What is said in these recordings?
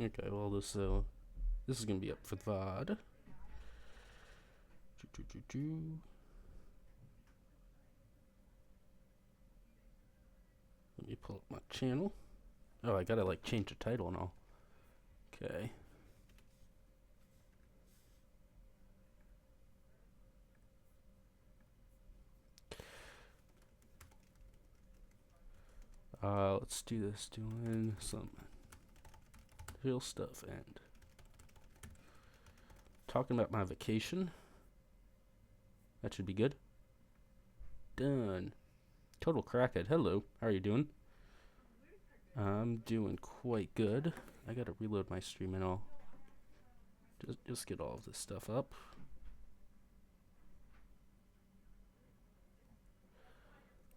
Okay, well this is gonna be up for the VOD. Let me pull up my channel. Oh, I gotta like change the title and all. Okay. Let's do this. Doing some real stuff and talking about my vacation. That should be good. Done. Total crackhead. Hello. How are you doing? I'm doing quite good. I gotta reload my stream and all. Just get all of this stuff up.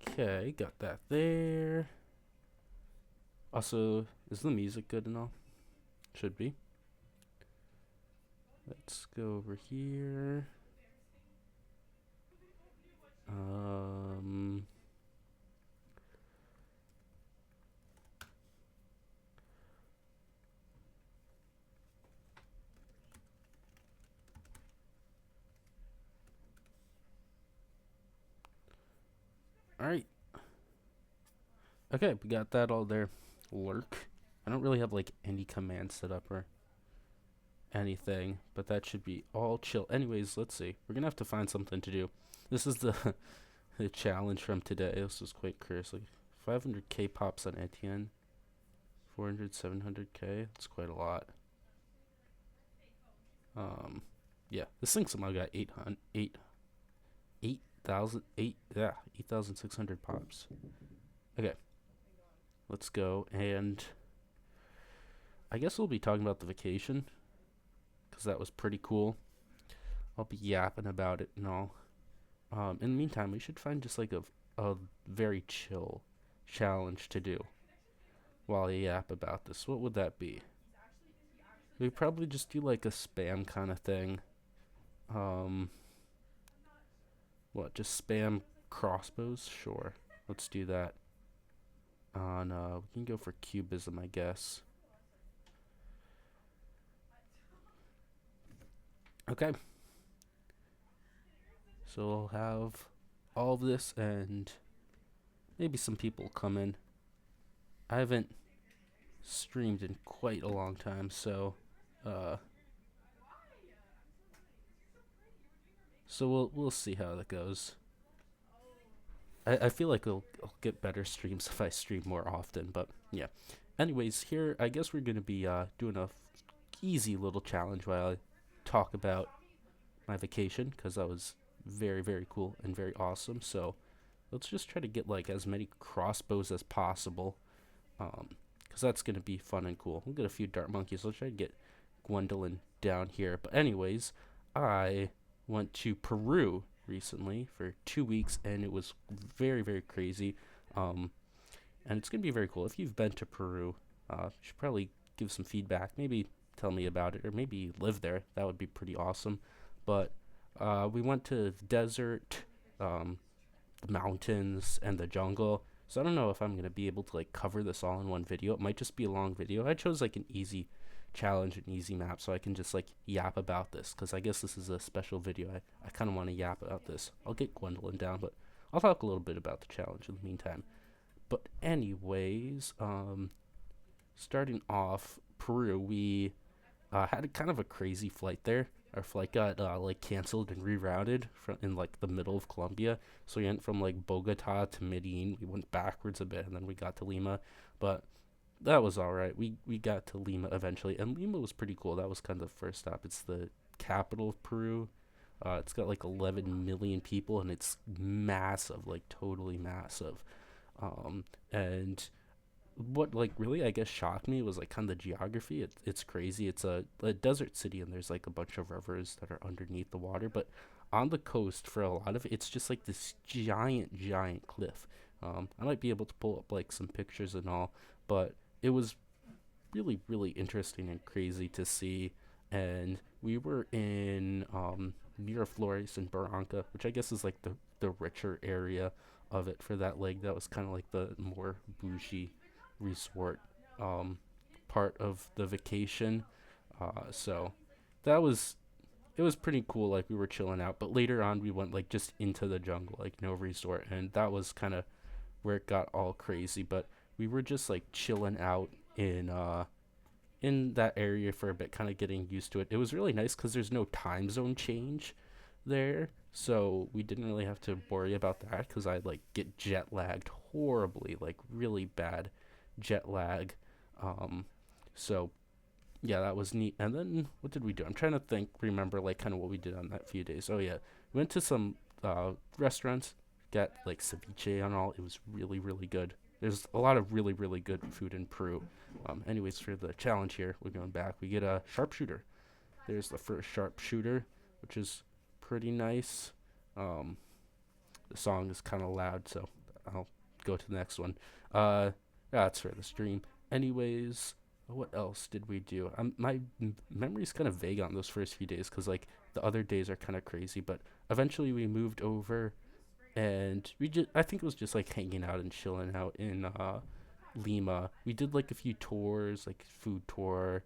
Okay, got that there. Also, is the music good and all? Should be. Let's go over here. Alright. Okay, we got that all there. Lurk. I don't really have like any commands set up or anything, but that should be all chill. Anyways, let's see. We're gonna have to find something to do. This is the the challenge from today. This is quite curious. Like 500k pops on Etienne. 400, 700k. That's quite a lot. Yeah, this thing somehow got 8,600 pops. Okay, let's go, and I guess we'll be talking about the vacation, because that was pretty cool. I'll be yapping about it and all. In the meantime, we should find just like a very chill challenge to do while I yap about this. What would that be? We'd probably just do like a spam kind of thing. What, just spam crossbows? Sure. Let's do that. We can go for cubism, I guess. Okay. So we'll have all of this and maybe some people come in. I haven't streamed in quite a long time, so we'll see how that goes. I feel like I'll get better streams if I stream more often, but yeah. Anyways, here I guess we're gonna be doing a easy little challenge while I talk about my vacation, because that was very, very cool and very awesome. So let's just try to get like as many crossbows as possible, because that's gonna be fun and cool. We'll get a few dart monkeys. Let's try to get Gwendolyn down here. But anyways, I went to Peru recently for 2 weeks, and it was very, very crazy. And it's gonna be very cool. If you've been to Peru, you should probably give some feedback. Maybe tell me about it, or maybe live there. That would be pretty awesome. But we went to the desert, the mountains, and the jungle. So I don't know if I'm gonna be able to like cover this all in one video. It might just be a long video. I chose like an easy challenge, an easy map, so I can just like yap about this, because I guess this is a special video. I kind of want to yap about this. I'll get Gwendolyn down, but I'll talk a little bit about the challenge in the meantime. But anyways, starting off, Peru, we had a kind of a crazy flight there. Our flight got like canceled and rerouted from in like the middle of Colombia. So we went from like Bogota to Medellin. We went backwards a bit, and then we got to Lima. But that was all right. We got to Lima eventually, and Lima was pretty cool. That was kind of the first stop. It's the capital of Peru. It's got like 11 million people, and it's massive, like totally massive. And what like really I guess shocked me was like kind of the geography. It's crazy. It's a desert city, and there's like a bunch of rivers that are underneath the water, but on the coast for a lot of it, it's just like this giant cliff. I might be able to pull up like some pictures and all, but it was really, really interesting and crazy to see. And we were in Miraflores and Barranca, which I guess is like the richer area of it for that leg. That was kind of like the more bougie resort part of the vacation. So that was it was pretty cool. Like we were chilling out, but later on we went like just into the jungle, like no resort, and that was kind of where it got all crazy. But we were just like chilling out in that area for a bit, kind of getting used to it. It was really nice because there's no time zone change there, so we didn't really have to worry about that because I like get jet lagged horribly, like really bad jet lag. Um, so yeah, that was neat. And then what did we do? I'm trying to remember like kind of what we did on that few days. Oh yeah, we went to some restaurants, got like ceviche and all. It was really really good. There's a lot of really really good food in Peru. Anyways, for the challenge here, we're going back. We get a sharpshooter. There's the first sharpshooter, which is pretty nice. Um, the song is kind of loud, so I'll go to the next one. That's for the stream. Anyways, what else did we do? My memory's kind of vague on those first few days because like the other days are kind of crazy. But eventually we moved over, and we just I think it was just like hanging out and chilling out in Lima. We did like a few tours, like food tour.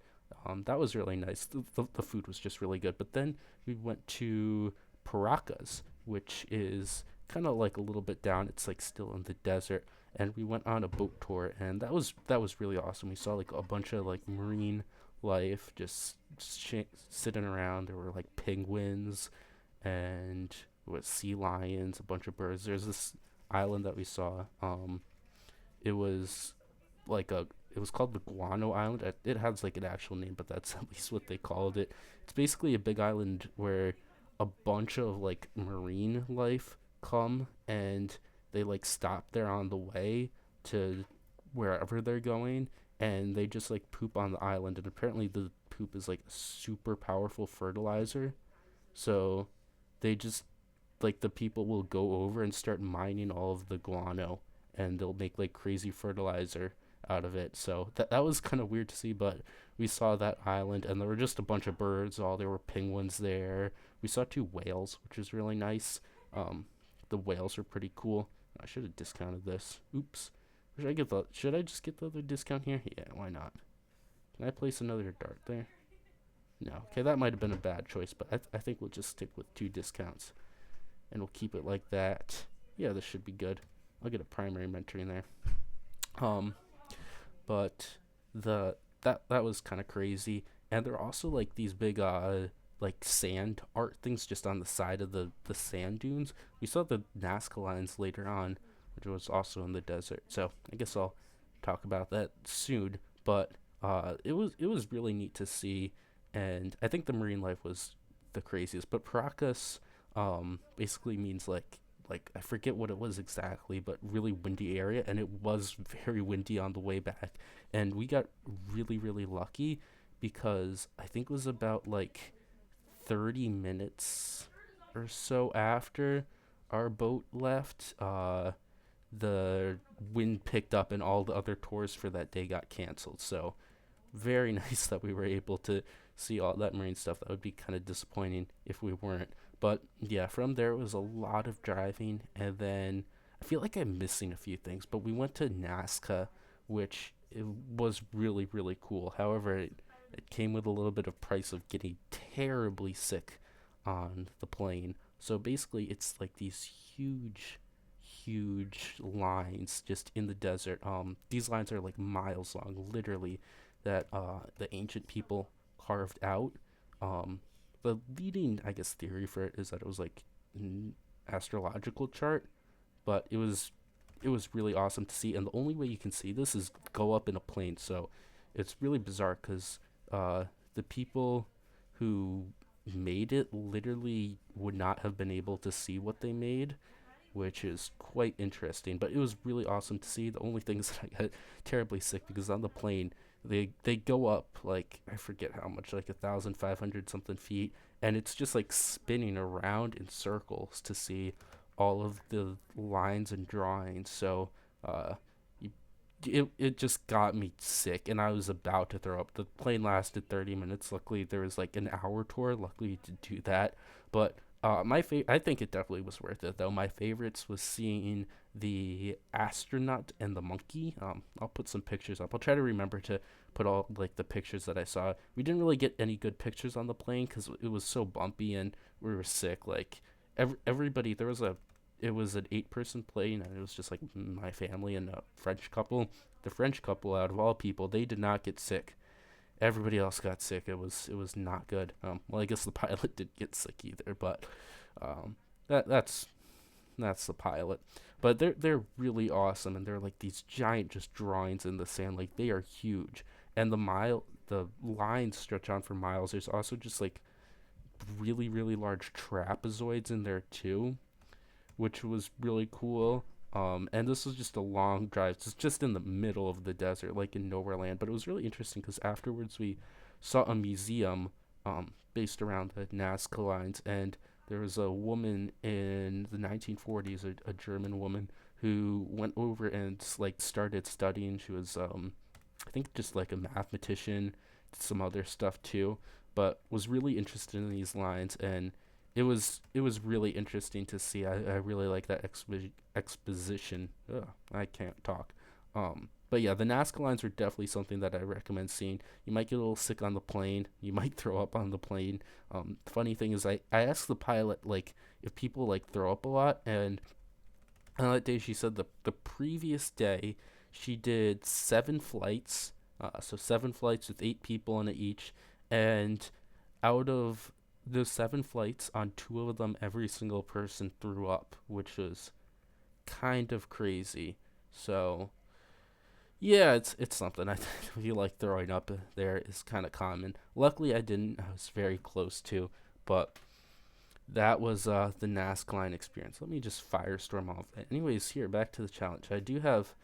That was really nice. The food was just really good. But then we went to Paracas, which is kind of like a little bit down. It's like still in the desert, and we went on a boat tour, and that was really awesome. We saw like a bunch of like marine life, just sitting around. There were like penguins and with sea lions, a bunch of birds. There's this island that we saw. It was like a it was called the Guano Island. It has like an actual name, but that's at least what they called it. It's basically a big island where a bunch of like marine life come and they like stop there on the way to wherever they're going, and they just like poop on the island, and apparently the poop is like super powerful fertilizer. So they just like the people will go over and start mining all of the guano, and they'll make like crazy fertilizer out of it. So that was kind of weird to see, but we saw that island, and there were just a bunch of birds. All there were penguins there. We saw two whales, which was really nice. Um, the whales were pretty cool. I should have discounted this. Oops. Should I just get the other discount here? Yeah, why not? Can I place another dart there? No. Okay, that might have been a bad choice, but I think we'll just stick with two discounts, and we'll keep it like that. Yeah, this should be good. I'll get a primary mentor in there. Um, but that was kind of crazy, and there are also like these big like sand art things just on the side of the sand dunes. We saw the Nazca lines later on, which was also in the desert. So I guess I'll talk about that soon. But it was really neat to see, and I think the marine life was the craziest. But Paracas basically means like I forget what it was exactly, but really windy area, and it was very windy on the way back, and we got really really lucky because I think it was about like 30 minutes or so after our boat left, the wind picked up and all the other tours for that day got canceled. So very nice that we were able to see all that marine stuff. That would be kind of disappointing if we weren't. But yeah, from there it was a lot of driving, and then I feel like I'm missing a few things. But we went to Nazca, which it was really really cool. However, it came with a little bit of price of getting terribly sick on the plane. So basically, it's like these huge lines just in the desert. These lines are like miles long, literally, that the ancient people carved out. Um, the leading, I guess, theory for it is that it was like an astrological chart, but it was really awesome to see. And the only way you can see this is go up in a plane. So it's really bizarre because the people who made it literally would not have been able to see what they made, which is quite interesting. But it was really awesome to see. The only thing is that I got terribly sick because on the plane they go up like I forget how much, like 1,500 something feet, and it's just like spinning around in circles to see all of the lines and drawings. So uh, it just got me sick, and I was about to throw up. The plane lasted 30 minutes. Luckily there was like an hour tour. Luckily to do that, but I think it definitely was worth it though. My favorites was seeing the astronaut and the monkey. I'll put some pictures up. I'll try to remember to put all like the pictures that I saw. We didn't really get any good pictures on the plane because it was so bumpy and we were sick. Like everybody, it was an 8-person plane and it was just like my family and a French couple. The French couple, out of all people, they did not get sick. Everybody else got sick. It was not good. Well, I guess the pilot didn't get sick either, but um, that's the pilot. But they're really awesome, and they're like these giant just drawings in the sand. Like they are huge, and the lines stretch on for miles. There's also just like really large trapezoids in there too, which was really cool. And this was just a long drive. It's just in the middle of the desert, like in nowhere land. But it was really interesting because afterwards we saw a museum based around the Nazca lines, and there was a woman in the 1940s, a German woman, who went over and like started studying. She was, I think, just like a mathematician, did some other stuff too, but was really interested in these lines, and it was really interesting to see. I really like that exposition. Ugh, I can't talk. But yeah, the Nazca lines are definitely something that I recommend seeing. You might get a little sick on the plane. You might throw up on the plane. Funny thing is, I asked the pilot like if people like throw up a lot, and on that day she said the previous day she did 7 flights. So 7 flights with 8 people in it each, and out of those 7 flights, on 2 of them, every single person threw up, which was kind of crazy. So yeah, it's something. I feel like throwing up there is kind of common. Luckily, I didn't. I was very close to, but that was the Nazca line experience. Let me just firestorm off that. Anyways, here back to the challenge. I do have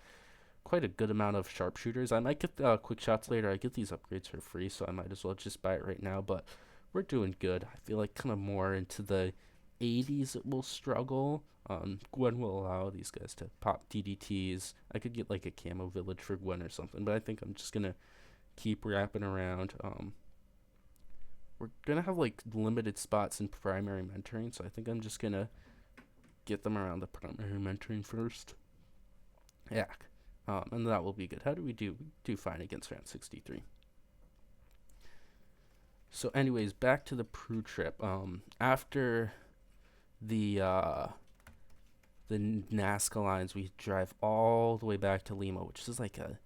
quite a good amount of sharpshooters. I might get quick shots later. I get these upgrades for free, so I might as well just buy it right now. But we're doing good. I feel like kind of more into the 80s it will struggle. Gwen will allow these guys to pop DDTs. I could get like a camo village for Gwen or something, but I think I'm just gonna keep wrapping around. We're gonna have like limited spots in primary mentoring, so I think I'm just gonna get them around the primary mentoring first. Yeah, and that will be good. How do we do? We do fine against round 63. So, anyways, back to the Peru trip. After the Nazca lines, we drive all the way back to Lima, which is like a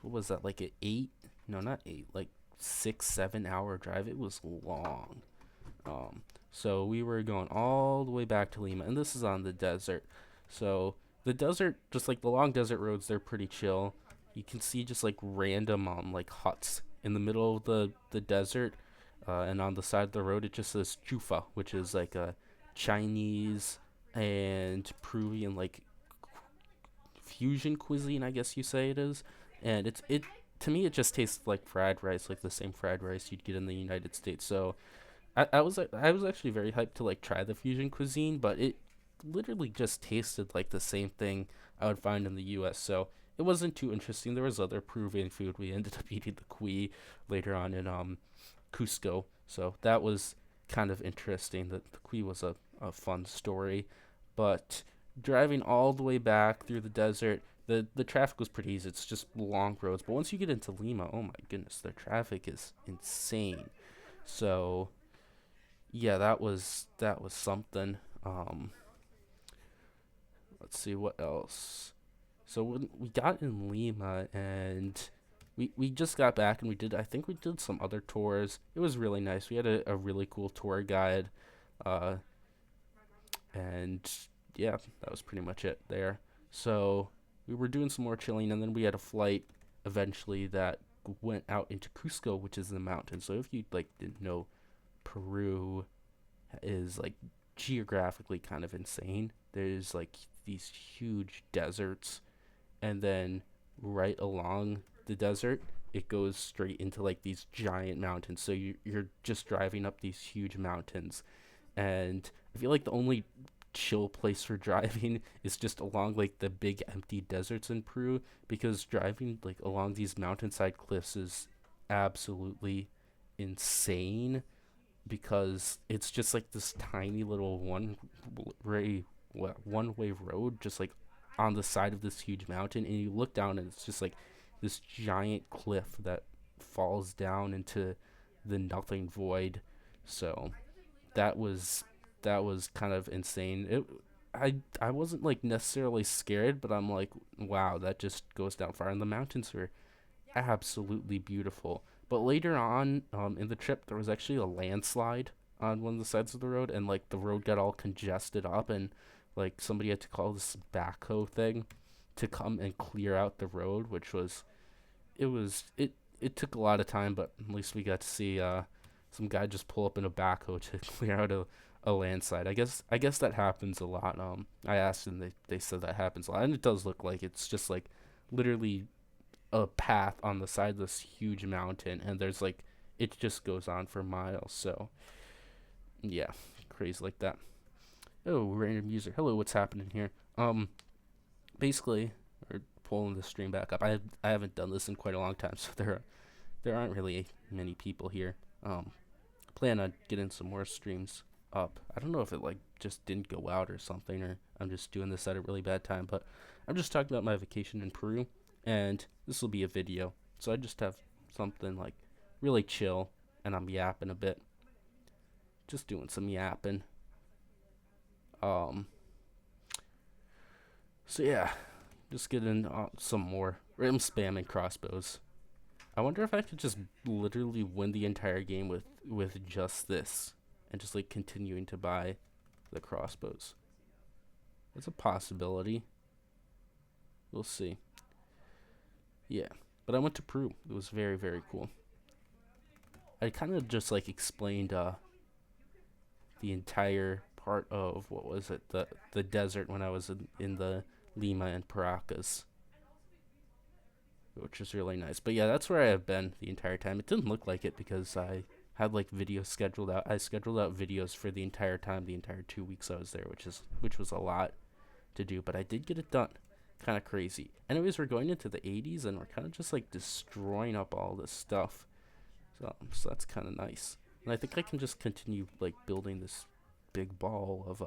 what was that, like a 8? No, not 8, like 6 7 hour drive. It was long. Um, so we were going all the way back to Lima, and this is on the desert. So the desert, just like the long desert roads, they're pretty chill. You can see just like random like huts in the middle of the desert, and on the side of the road it just says Chufa, which is like a Chinese and Peruvian like fusion cuisine, I guess you say it is. And it to me it just tastes like fried rice, like the same fried rice you'd get in the United States. So I was actually very hyped to like try the fusion cuisine, but it literally just tasted like the same thing I would find in the U.S. So it wasn't too interesting. There was other Peruvian food. We ended up eating the cuy later on in Cusco, so that was kind of interesting. The cuy was a fun story, but driving all the way back through the desert. The traffic was pretty easy. It's just long roads. But once you get into Lima, oh my goodness, the traffic is insane. So yeah, that was something. Um, let's see what else. So when we got in Lima and we just got back and I think we did some other tours. It was really nice. We had a really cool tour guide, uh, and yeah, that was pretty much it there. So we were doing some more chilling, and then we had a flight eventually that went out into Cusco, which is in the mountains. So if you like didn't know, Peru is like geographically kind of insane. There's like these huge deserts, and then right along the desert, it goes straight into like these giant mountains. So you're just driving up these huge mountains, and I feel like the only chill place for driving is just along like the big empty deserts in Peru, because driving like along these mountainside cliffs is absolutely insane. because it's just like this tiny little way one way road just like on the side of this huge mountain, and you look down and it's just like this giant cliff that falls down into the nothing void. So that was that was kind of insane. I wasn't like necessarily scared, but I'm like, wow, that just goes down far. And the mountains were absolutely beautiful. But later on, in the trip, there was actually a landslide on one of the sides of the road, and like the road got all congested up, and like somebody had to call this backhoe thing to come and clear out the road, which was it took a lot of time, but at least we got to see some guy just pull up in a backhoe to clear out a landslide. I guess that happens a lot. I asked and they said that happens a lot, and it does look like it's just like literally a path on the side of this huge mountain, and there's like it just goes on for miles. So yeah, crazy like that. Oh, random user. Hello, what's happening here? Basically, we're pulling the stream back up. I haven't done this in quite a long time, so there aren't really many people here. Plan on getting some more streams up. I don't know if it like just didn't go out or something, or I'm just doing this at a really bad time, but I'm just talking about my vacation in Peru, and this will be a video. So I just have something like really chill, and I'm yapping a bit, just doing some yapping. Um, so yeah, just getting some more. I'm spamming crossbows. I wonder if I could just literally win the entire game with just this, and just like continuing to buy the crossbows. It's a possibility. We'll see. Yeah, but I went to Peru. It was very very cool. I kind of just like explained the entire part of what was it, the desert when I was in the Lima and Paracas, which was really nice. But yeah, that's where I have been the entire time. It didn't look like it because I had like videos scheduled out. I scheduled out videos for the entire time, the entire 2 weeks I was there, which was a lot to do, but I did get it done. Kind of crazy. Anyways, we're going into the 80s, and we're kind of just like destroying up all this stuff. So that's kind of nice. And I think I can just continue like building this big ball of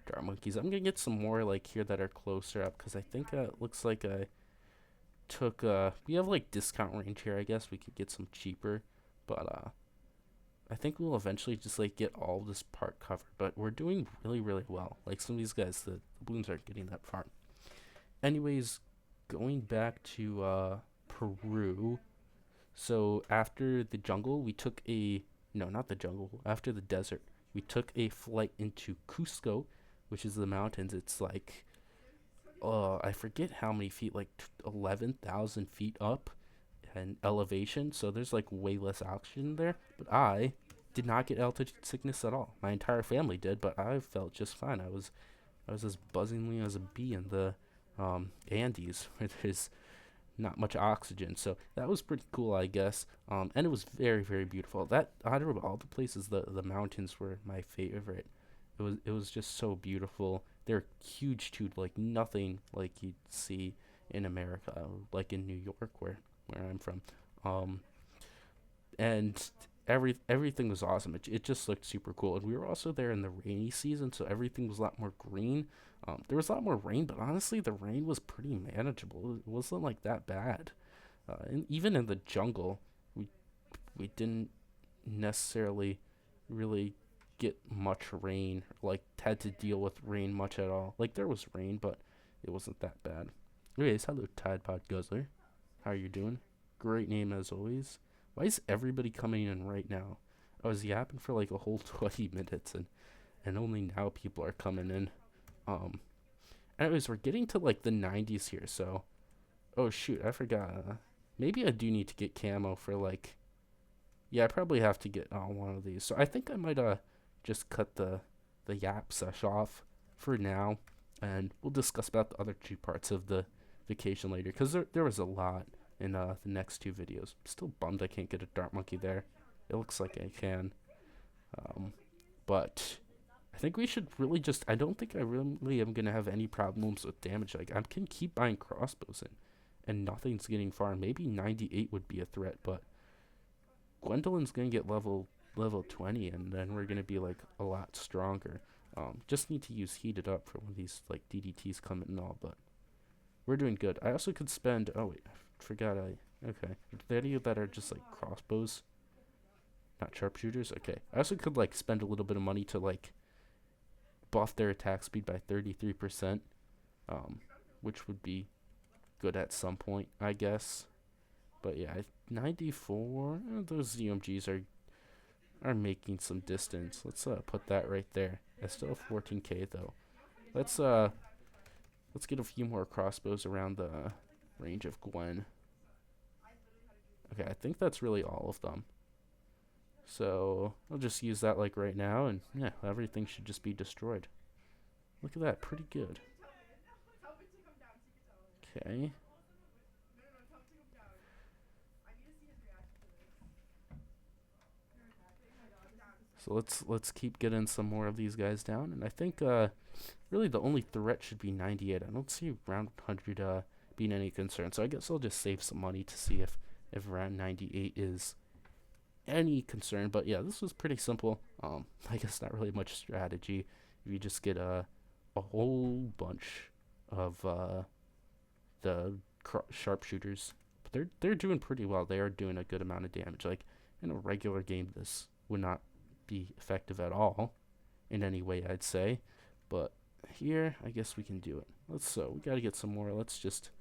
dart monkeys. I'm gonna get some more like here that are closer up, because I think it looks like I took we have like discount range here. I guess we could get some cheaper, but I think we'll eventually just like get all this part covered. But we're doing really really well. Like some of these guys, the balloons aren't getting that far. Anyways, going back to Peru. So after the jungle, we took a no, not the jungle. After the desert, we took a flight into Cusco, which is the mountains. It's like I forget how many feet, like 11,000 feet up and elevation. So there's like way less oxygen there. But I did not get altitude sickness at all. My entire family did, but I felt just fine. I was as buzzingly as a bee in the Andes, where there's not much oxygen. So that was pretty cool, I guess. And it was very, very beautiful. That out of all the places, the mountains were my favorite. It was just so beautiful. They're huge too, like nothing like you'd see in America, like in New York, where I'm from. Um, and everything was awesome. It just looked super cool. And we were also there in the rainy season, so everything was a lot more green. There was a lot more rain, but honestly, the rain was pretty manageable. It wasn't like that bad. And even in the jungle, we didn't necessarily really get much rain, like had to deal with rain much at all. Like there was rain, but it wasn't that bad. Anyways, hello Tide Pod Guzzler. How are you doing? Great name as always. Why is everybody coming in right now? I was yapping for like a whole 20 minutes, and only now people are coming in. Um, Anyways, we're getting to like the 90s here, so. Oh shoot, I forgot. Maybe I do need to get camo for like. Yeah, I probably have to get one of these. So I think I might just cut the yap sesh off for now, and we'll discuss about the other two parts of the vacation later, because there was a lot in the next two videos. Still bummed I can't get a dart monkey there. It looks like I can, but I think we should really just. I don't think I really am gonna have any problems with damage. Like I can keep buying crossbows and nothing's getting far. Maybe 98 would be a threat, but Gwendolyn's gonna get level level 20, and then we're gonna be like a lot stronger. Just need to use heated up for when these like DDTs come in and all, but we're doing good. I also could spend. Oh wait, I forgot. Okay. The idea that are just like crossbows, not sharpshooters. Okay. I also could like spend a little bit of money to like buff their attack speed by 33%, which would be good at some point, I guess. But yeah, 94. Those ZMGs are making some distance. Let's put that right there. I still have 14k though. Let's get a few more crossbows around the range of Gwen. Okay, I think that's really all of them. So I'll just use that like right now, and yeah, everything should just be destroyed. Look at that, pretty good. Okay. So let's keep getting some more of these guys down, and I think really the only threat should be 98. I don't see round 100 being any concern. So I guess I'll just save some money to see if round 98 is any concern. But yeah, this was pretty simple. I guess not really much strategy. You just get a whole bunch of the sharpshooters, but they're doing pretty well. They are doing a good amount of damage. Like in a regular game, this would not be effective at all in any way, I'd say, but here I guess we can do it. We gotta get some more. Let's just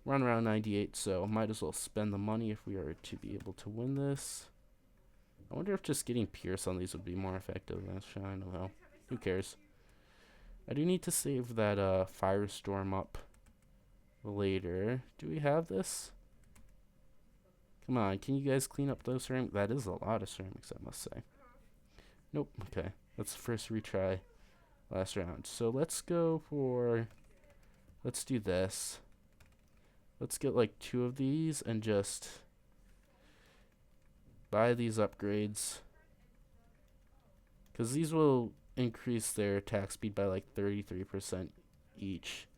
run around 98, so might as well spend the money if we are to be able to win this. I wonder if just getting Pierce on these would be more effective. I don't know. Who cares? I do need to save that Firestorm up later. Do we have this? Come on, can you guys clean up those ceramics? That is a lot of ceramics, I must say. Nope, okay. Let's first retry last round. So let's go for... Let's do this. Let's get like 2 of these and just buy these upgrades. Because these will increase their attack speed by like 33% each.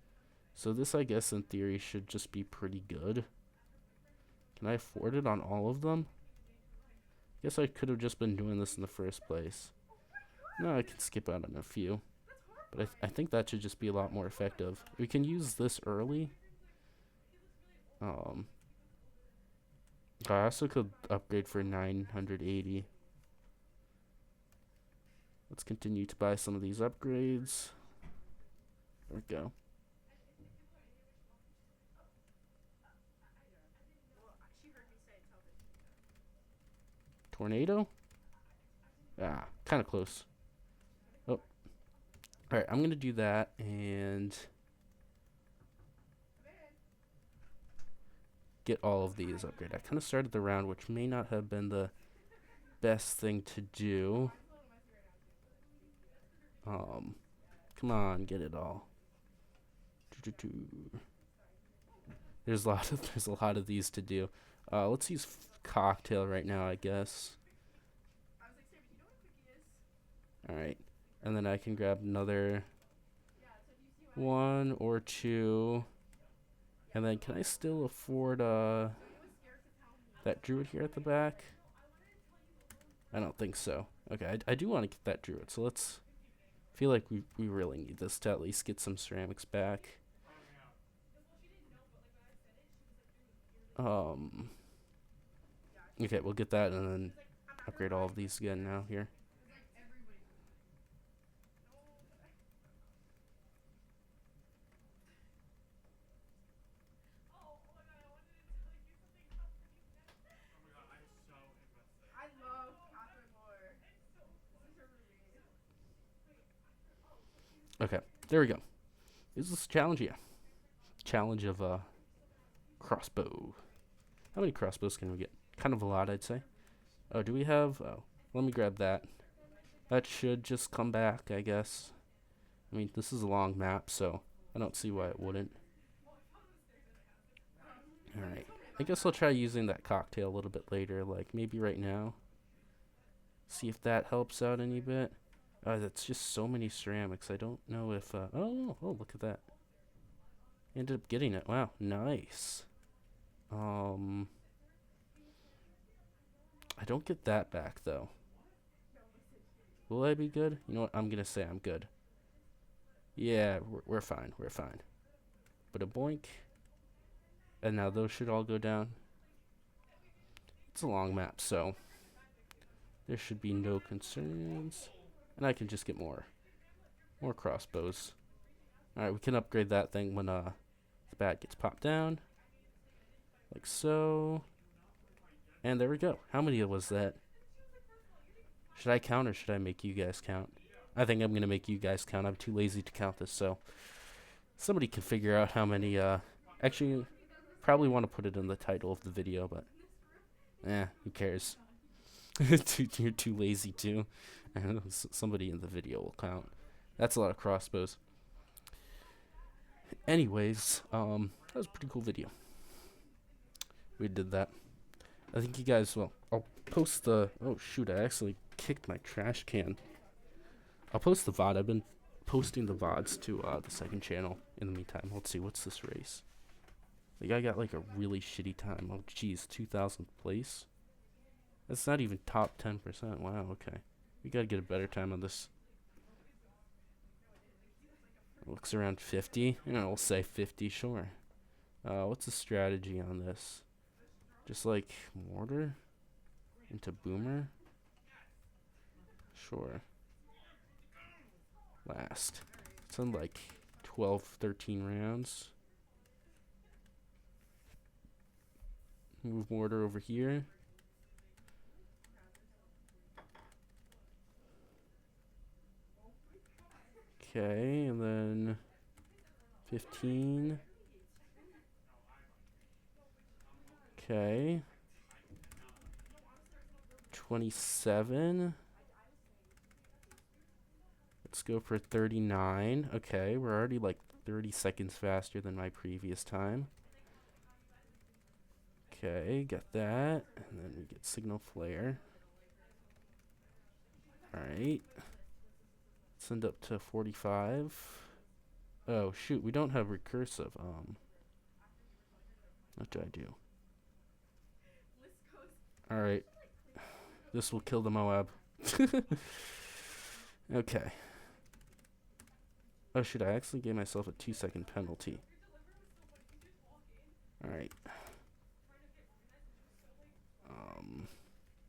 So this, I guess, in theory, should just be pretty good. Can I afford it on all of them? Guess I could have just been doing this in the first place. No, I can skip out on a few. But I think that should just be a lot more effective. We can use this early. I also could upgrade for 980. Let's continue to buy some of these upgrades. There we go. Tornado? Ah, kind of close. Oh. Alright, I'm going to do that and get all of these upgraded. I kind of started the round, which may not have been the best thing to do. Come on, get it all. There's a lot of these to do. Let's use cocktail right now, I guess. Alright. And then I can grab another 1 or 2. And then can I still afford that druid here at the back? I don't think so. Okay, I do want to get that druid, so let's... feel like we really need this to at least get some ceramics back. Okay, we'll get that and then upgrade all of these again now here. Okay, there we go. Is this a challenge? Yeah. Challenge of crossbow. How many crossbows can we get? Kind of a lot, I'd say. Oh, do we have... Oh, let me grab that. That should just come back, I guess. I mean, this is a long map, so I don't see why it wouldn't. Alright. I guess I'll try using that cocktail a little bit later, like maybe right now. See if that helps out any bit. That's just so many ceramics. I don't know if... oh, look at that. Ended up getting it. Wow, nice. I don't get that back, though. Will I be good? You know what? I'm gonna say I'm good. Yeah, we're fine. We're fine. But a boink. And now those should all go down. It's a long map, so there should be no concerns. And I can just get more crossbows. Alright, we can upgrade that thing when the bat gets popped down. Like so. And there we go. How many was that? Should I count or should I make you guys count? I think I'm going to make you guys count. I'm too lazy to count this, so somebody can figure out how many. Actually, probably want to put it in the title of the video, but who cares? You're too lazy to. Somebody in the video will count. That's a lot of crossbows. Anyways, that was a pretty cool video. We did that. I think you guys will. I'll post the. Oh shoot! I actually kicked my trash can. I'll post the VOD. I've been posting the VODs to the second channel. In the meantime, let's see. What's this race? The guy got like a really shitty time. Oh jeez, 2000th place. That's not even top 10%. Wow. Okay, we gotta get a better time on this. It looks around 50. You know, we'll say 50. Sure. What's the strategy on this? Just like mortar into boomer. Sure. Last. It's in like 12, 13 rounds. Move mortar over here. Okay, and then 15. Okay. 27. Let's go for 39. Okay, we're already like 30 seconds faster than my previous time. Okay, got that. And then we get signal flare. Alright. Send up to 45. Oh shoot, we don't have recursive. What do I do? Alright. This will kill the Moab. Okay. Oh shoot, I actually gave myself a 2-second penalty. Alright.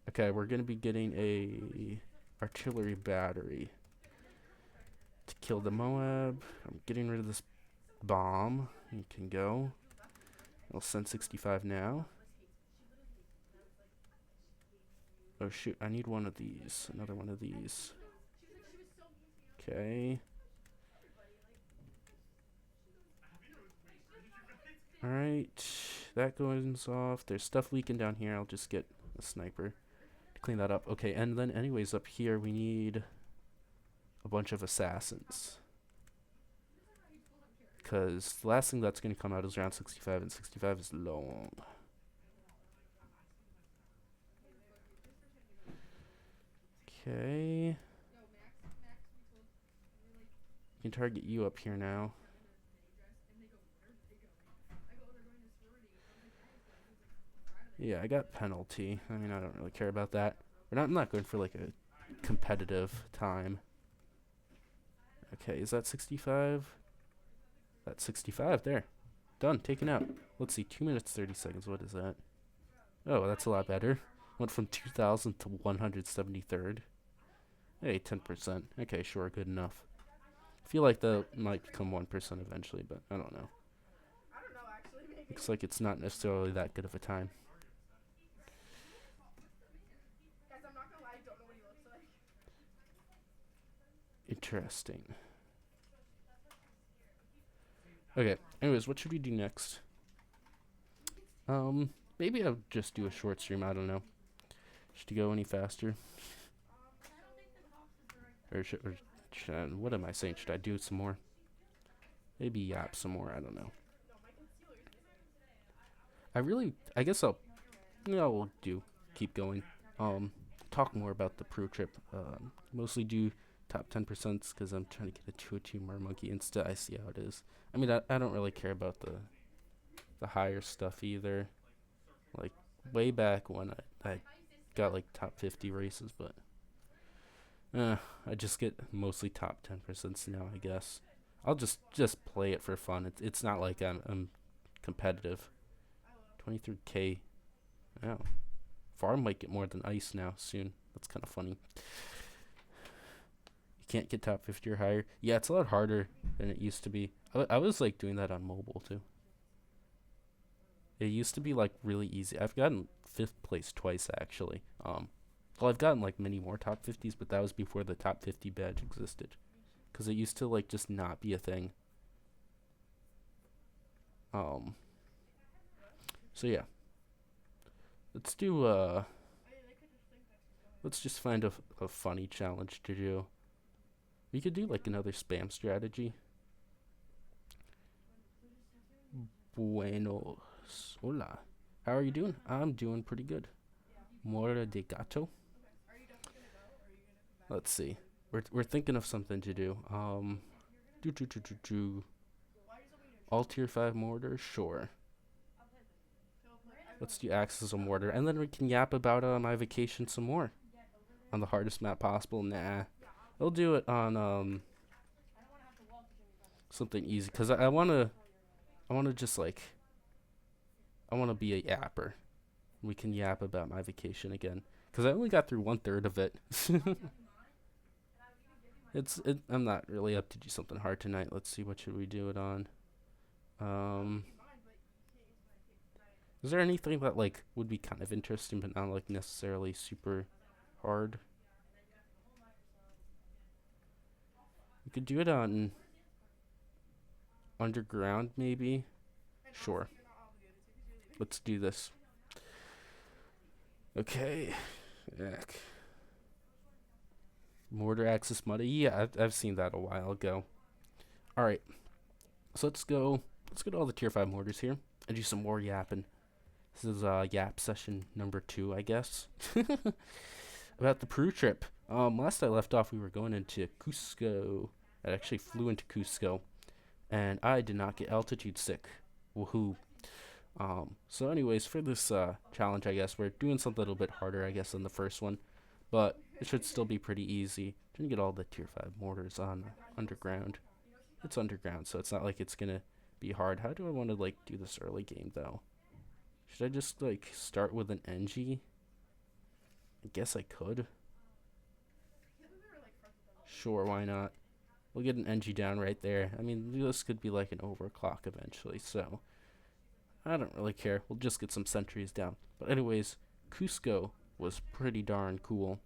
Okay, we're gonna be getting a artillery battery to kill the Moab. I'm getting rid of this bomb. You can go. I'll send 65 now. Oh shoot, I need one of these. Another one of these. Okay. Alright. That goes off. There's stuff leaking down here. I'll just get a sniper to clean that up. Okay, and then anyways, up here we need a bunch of assassins. Because the last thing that's going to come out is round 65, and 65 is long. Okay. We can target you up here now. Yeah, I got penalty. I mean, I don't really care about that. I'm not going for like a competitive time. Okay, is that 65? That's 65 there. Done, taken out. Let's see, 2 minutes 30 seconds. What is that? Oh, that's a lot better. Went from 2000 to 173rd. Hey, 10%. Okay, sure, good enough. I feel like that might become 1% eventually, but I don't know. Looks like it's not necessarily that good of a time. Interesting. Okay, anyways, what should we do next? Maybe I'll just do a short stream, I don't know. Should it go any faster? Or should I, what am I saying? Should I do some more? Maybe yap some more, I don't know. I guess we'll keep going. Talk more about the pro trip. Mostly do top 10% because I'm trying to get a 202 Monkey Insta. I see how it is. I mean, I don't really care about the higher stuff either. Like way back when I got like top 50 races, but I just get mostly top 10% now, I guess. I'll just play it for fun. It's not like I'm competitive. 23K. Oh, Farm might get more than Ice now soon. That's kind of funny. You can't get top 50 or higher. Yeah, it's a lot harder than it used to be. I was like doing that on mobile too. It used to be like really easy. I've gotten fifth place twice actually. Well, I've gotten like many more top 50s, but that was before the top 50 badge existed, because it used to like just not be a thing. Um, so yeah, let's do let's just find a funny challenge to do. We could do like another spam strategy. Buenos. Hola. How are you doing? I'm doing pretty good. Mora de gato. Let's see. We're thinking of something to do. Do. All tier 5 mortar? Sure. Let's do Axis of Mortar. And then we can yap about my vacation some more. On the hardest map possible? Nah. We'll do it on something easy. Because I wanna just like, I wanna be a yapper. We can yap about my vacation again. Because I only got through 1/3 of it. I'm not really up to do something hard tonight. Let's see, what should we do it on? Is there anything that like would be kind of interesting but not like necessarily super hard? We could do it on underground maybe. Sure. Let's do this. Okay. Yak. Mortar Axis Muddy. Yeah, I've seen that a while ago. All right. So let's go to all the tier 5 mortars here and do some more yapping. This is yap session number 2, I guess. About the Peru trip. Last I left off, we were going into Cusco. I actually flew into Cusco, and I did not get altitude sick. Woohoo! So anyways, for this challenge, I guess we're doing something a little bit harder, I guess, than the first one, but it should still be pretty easy. Trying to get all the tier 5 mortars on underground. It's underground, so it's not like it's gonna be hard. How do I want to like do this early game though? Should I just like start with an NG? I guess I could. Sure, why not? We'll get an NG down right there. I mean, this could be like an overclock eventually, so I don't really care. We'll just get some sentries down. But anyways, Cusco was pretty darn cool.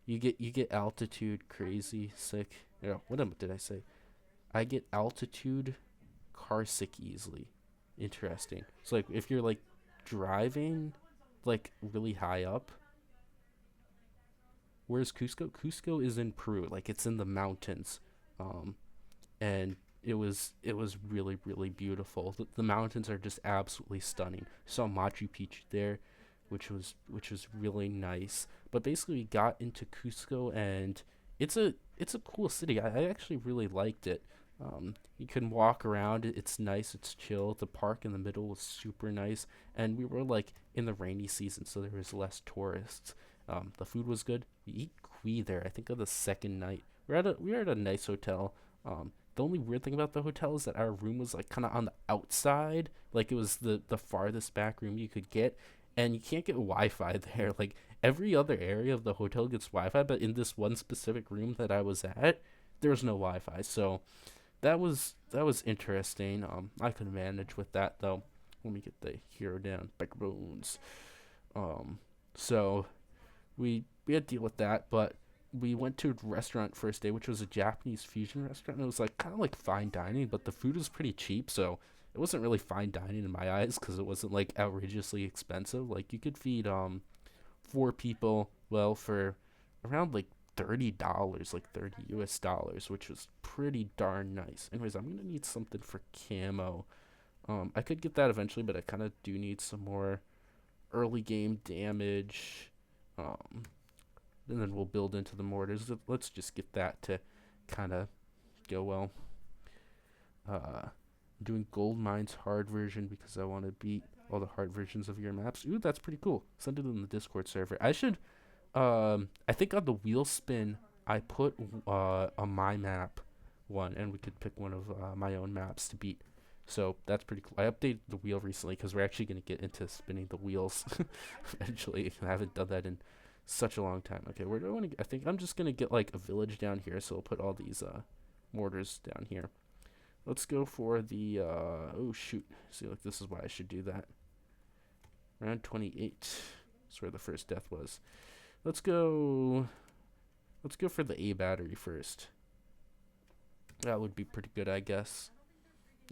You get altitude crazy sick. Yeah, did I say? I get altitude car sick easily. Interesting. So like if you're like driving like really high up. Where's Cusco? Cusco is in Peru. Like it's in the mountains. And it was really beautiful. The mountains are just absolutely stunning. Saw Machu Picchu there, which was really nice. But basically, we got into Cusco, and it's a cool city. I actually really liked it. You can walk around. It's nice. It's chill. The park in the middle was super nice, and we were like in the rainy season, so there was less tourists. The food was good. We eat kui there. I think on the second night. We were at a nice hotel. The only weird thing about the hotel is that our room was like kind of on the outside, like it was the farthest back room you could get, and you can't get Wi-Fi there. Like every other area of the hotel gets Wi-Fi, but in this one specific room that I was at, there was no Wi-Fi. So that was interesting. I could manage with that though. Let me get the hero down. Backbones. So we had to deal with that, but we went to a restaurant first day, which was a Japanese fusion restaurant. And it was like kind of like fine dining, but the food was pretty cheap, so it wasn't really fine dining in my eyes because it wasn't like outrageously expensive. Like you could feed 4 people well for around like $30, like $30 US, which was pretty darn nice. Anyways, I'm gonna need something for camo. I could get that eventually, but I kind of do need some more early game damage. And then we'll build into the mortars. Let's just get that to kind of go well. Doing gold mines hard version because I want to beat all the hard versions of your maps. Ooh, that's pretty cool. Send it in the Discord server. I should. I think on the wheel spin, I put a my map one, and we could pick one of my own maps to beat. So that's pretty cool. I updated the wheel recently because we're actually gonna get into spinning the wheels eventually. I haven't done that in such a long time. Okay, where do I want to? I think I'm just gonna get like a village down here. So I'll put all these mortars down here. Let's go for the oh shoot. See, like this is why I should do that. Round 28. That's where the first death was. Let's go for the A battery first. That would be pretty good, I guess.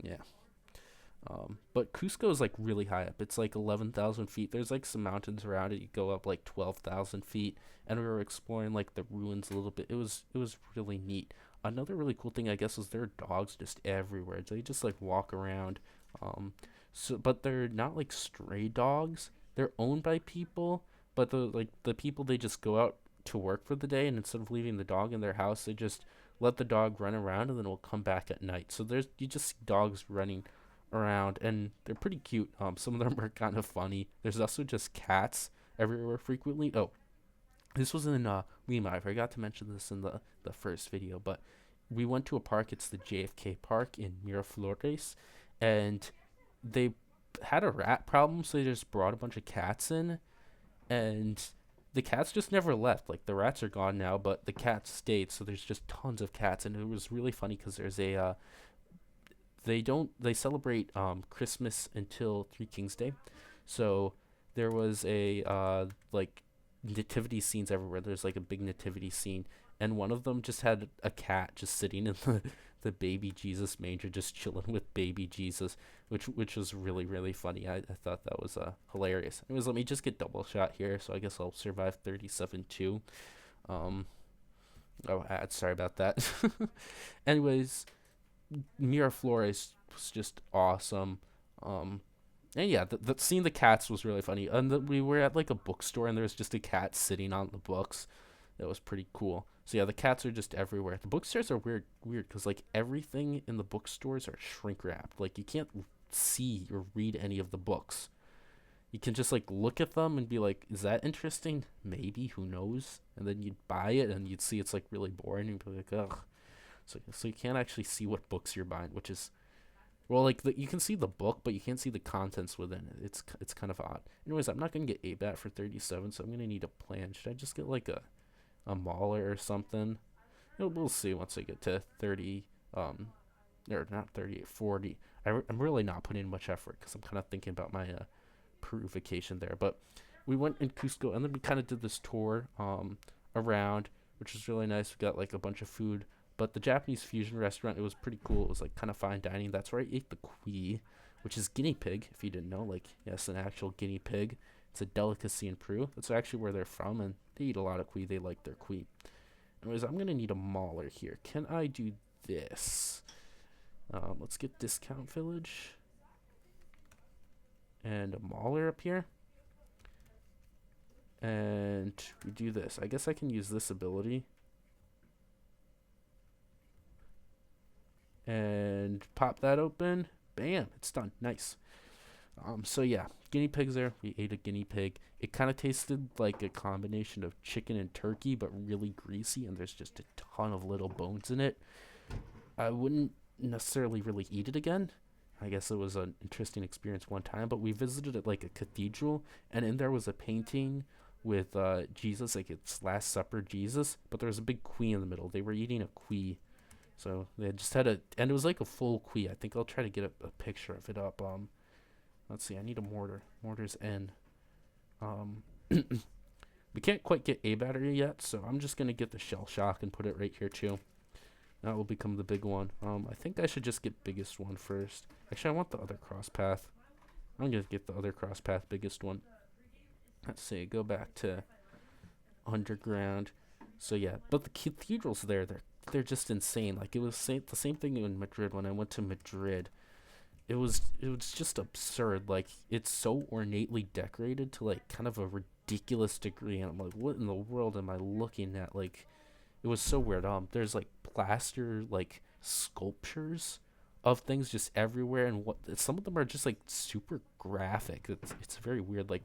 Yeah. But Cusco is like really high up. It's like 11,000 feet. There's like some mountains around it. You go up like 12,000 feet, and we were exploring like the ruins a little bit. It was really neat. Another really cool thing, I guess, is there are dogs just everywhere. They just like walk around. But they're not like stray dogs. They're owned by people, but the people, they just go out to work for the day, and instead of leaving the dog in their house, they just let the dog run around, and then it'll come back at night. So you just see dogs running around, and they're pretty cute. Some of them are kind of funny. There's also just cats everywhere frequently. Oh, this was in Lima. I forgot to mention this in the first video, but we went to a park. It's the JFK Park in Miraflores, and they had a rat problem, so they just brought a bunch of cats in, and the cats just never left. Like, the rats are gone now, but the cats stayed, so there's just tons of cats, and it was really funny because there's a they celebrate Christmas until Three Kings Day, so there was a like nativity scenes everywhere. There's like a big nativity scene, and one of them just had a cat just sitting in the baby Jesus manger, just chilling with baby Jesus, which was really, really funny. I thought that was hilarious. Anyways, let me just get double shot here, so I guess I'll survive 37 too. Oh, sorry about that. Anyways, Miraflores was just awesome. And yeah, seeing the cats was really funny. And we were at like a bookstore, and there was just a cat sitting on the books. That was pretty cool. So yeah, the cats are just everywhere. The bookstores are weird because like everything in the bookstores are shrink wrapped. Like, you can't see or read any of the books. You can just like look at them and be like, is that interesting? Maybe, who knows? And then you'd buy it, and you'd see it's like really boring, and you'd be like, ugh. So you can't actually see what books you're buying, which is, well, like you can see the book, but you can't see the contents within it. It's kind of odd. Anyways, I'm not gonna get ABAT for 37, so I'm gonna need a plan. Should I just get like a mauler or something? We'll see once I get to 30, or not 38, 40. I'm really not putting in much effort because I'm kind of thinking about my Peru vacation there. But we went in Cusco, and then we kind of did this tour around, which was really nice. We got like a bunch of food. But the Japanese fusion restaurant, it was pretty cool. It was like kind of fine dining. That's where I ate the kui, which is guinea pig, if you didn't know. Like, yes, an actual guinea pig. It's a delicacy in Peru. That's actually where they're from, and they eat a lot of kui. They like their kui. Anyways, I'm going to need a mauler here. Can I do this? Let's get Discount Village. And a mauler up here. And we do this. I guess I can use this ability. And pop that open. Bam, it's done. Nice. So yeah, guinea pigs there. We ate a guinea pig. It kind of tasted like a combination of chicken and turkey, but really greasy, and there's just a ton of little bones in it. I wouldn't necessarily really eat it again. I guess it was an interesting experience one time, but we visited it like a cathedral, and in there was a painting with Jesus, like it's Last Supper Jesus, but there was a big kui in the middle. They were eating a kui. So they just had and it was like a full kui. I think I'll try to get a picture of it up. Let's see. I need a mortar. Mortar's N. We can't quite get a battery yet, so I'm just gonna get the shell shock and put it right here too. That will become the big one. I think I should just get biggest one first. Actually, I want the other cross path. I'm gonna get the other cross path biggest one. Let's see. Go back to underground. So yeah, but the cathedrals there, they're just insane. Like, it was the same thing in Madrid. When I went to Madrid, it was just absurd. Like, it's so ornately decorated to like kind of a ridiculous degree, and I'm like, what in the world am I looking at? Like, it was so weird. There's like plaster like sculptures of things just everywhere, and what some of them are just like super graphic. It's very weird. Like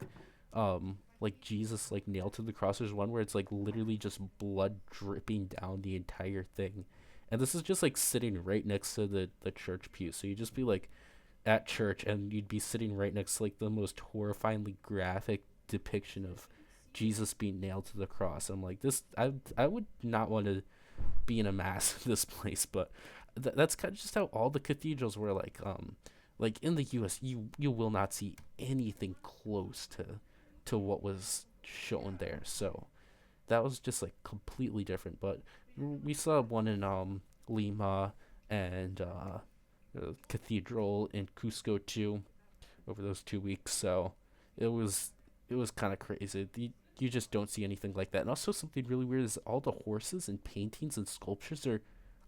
Jesus like nailed to the cross. There's one where it's like literally just blood dripping down the entire thing, and this is just like sitting right next to the church pew. So you just be like at church, and you'd be sitting right next to like the most horrifyingly graphic depiction of Jesus being nailed to the cross. I'm like, this. I would not want to be in a mass in this place, but that's kind of just how all the cathedrals were. Like in the U.S., you will not see anything close to what was shown there. So that was just like completely different. But we saw one in Lima and cathedral in Cusco too over those 2 weeks. So it was it was kind of crazy. You just don't see anything like that. And also something really weird is all the horses and paintings and sculptures, their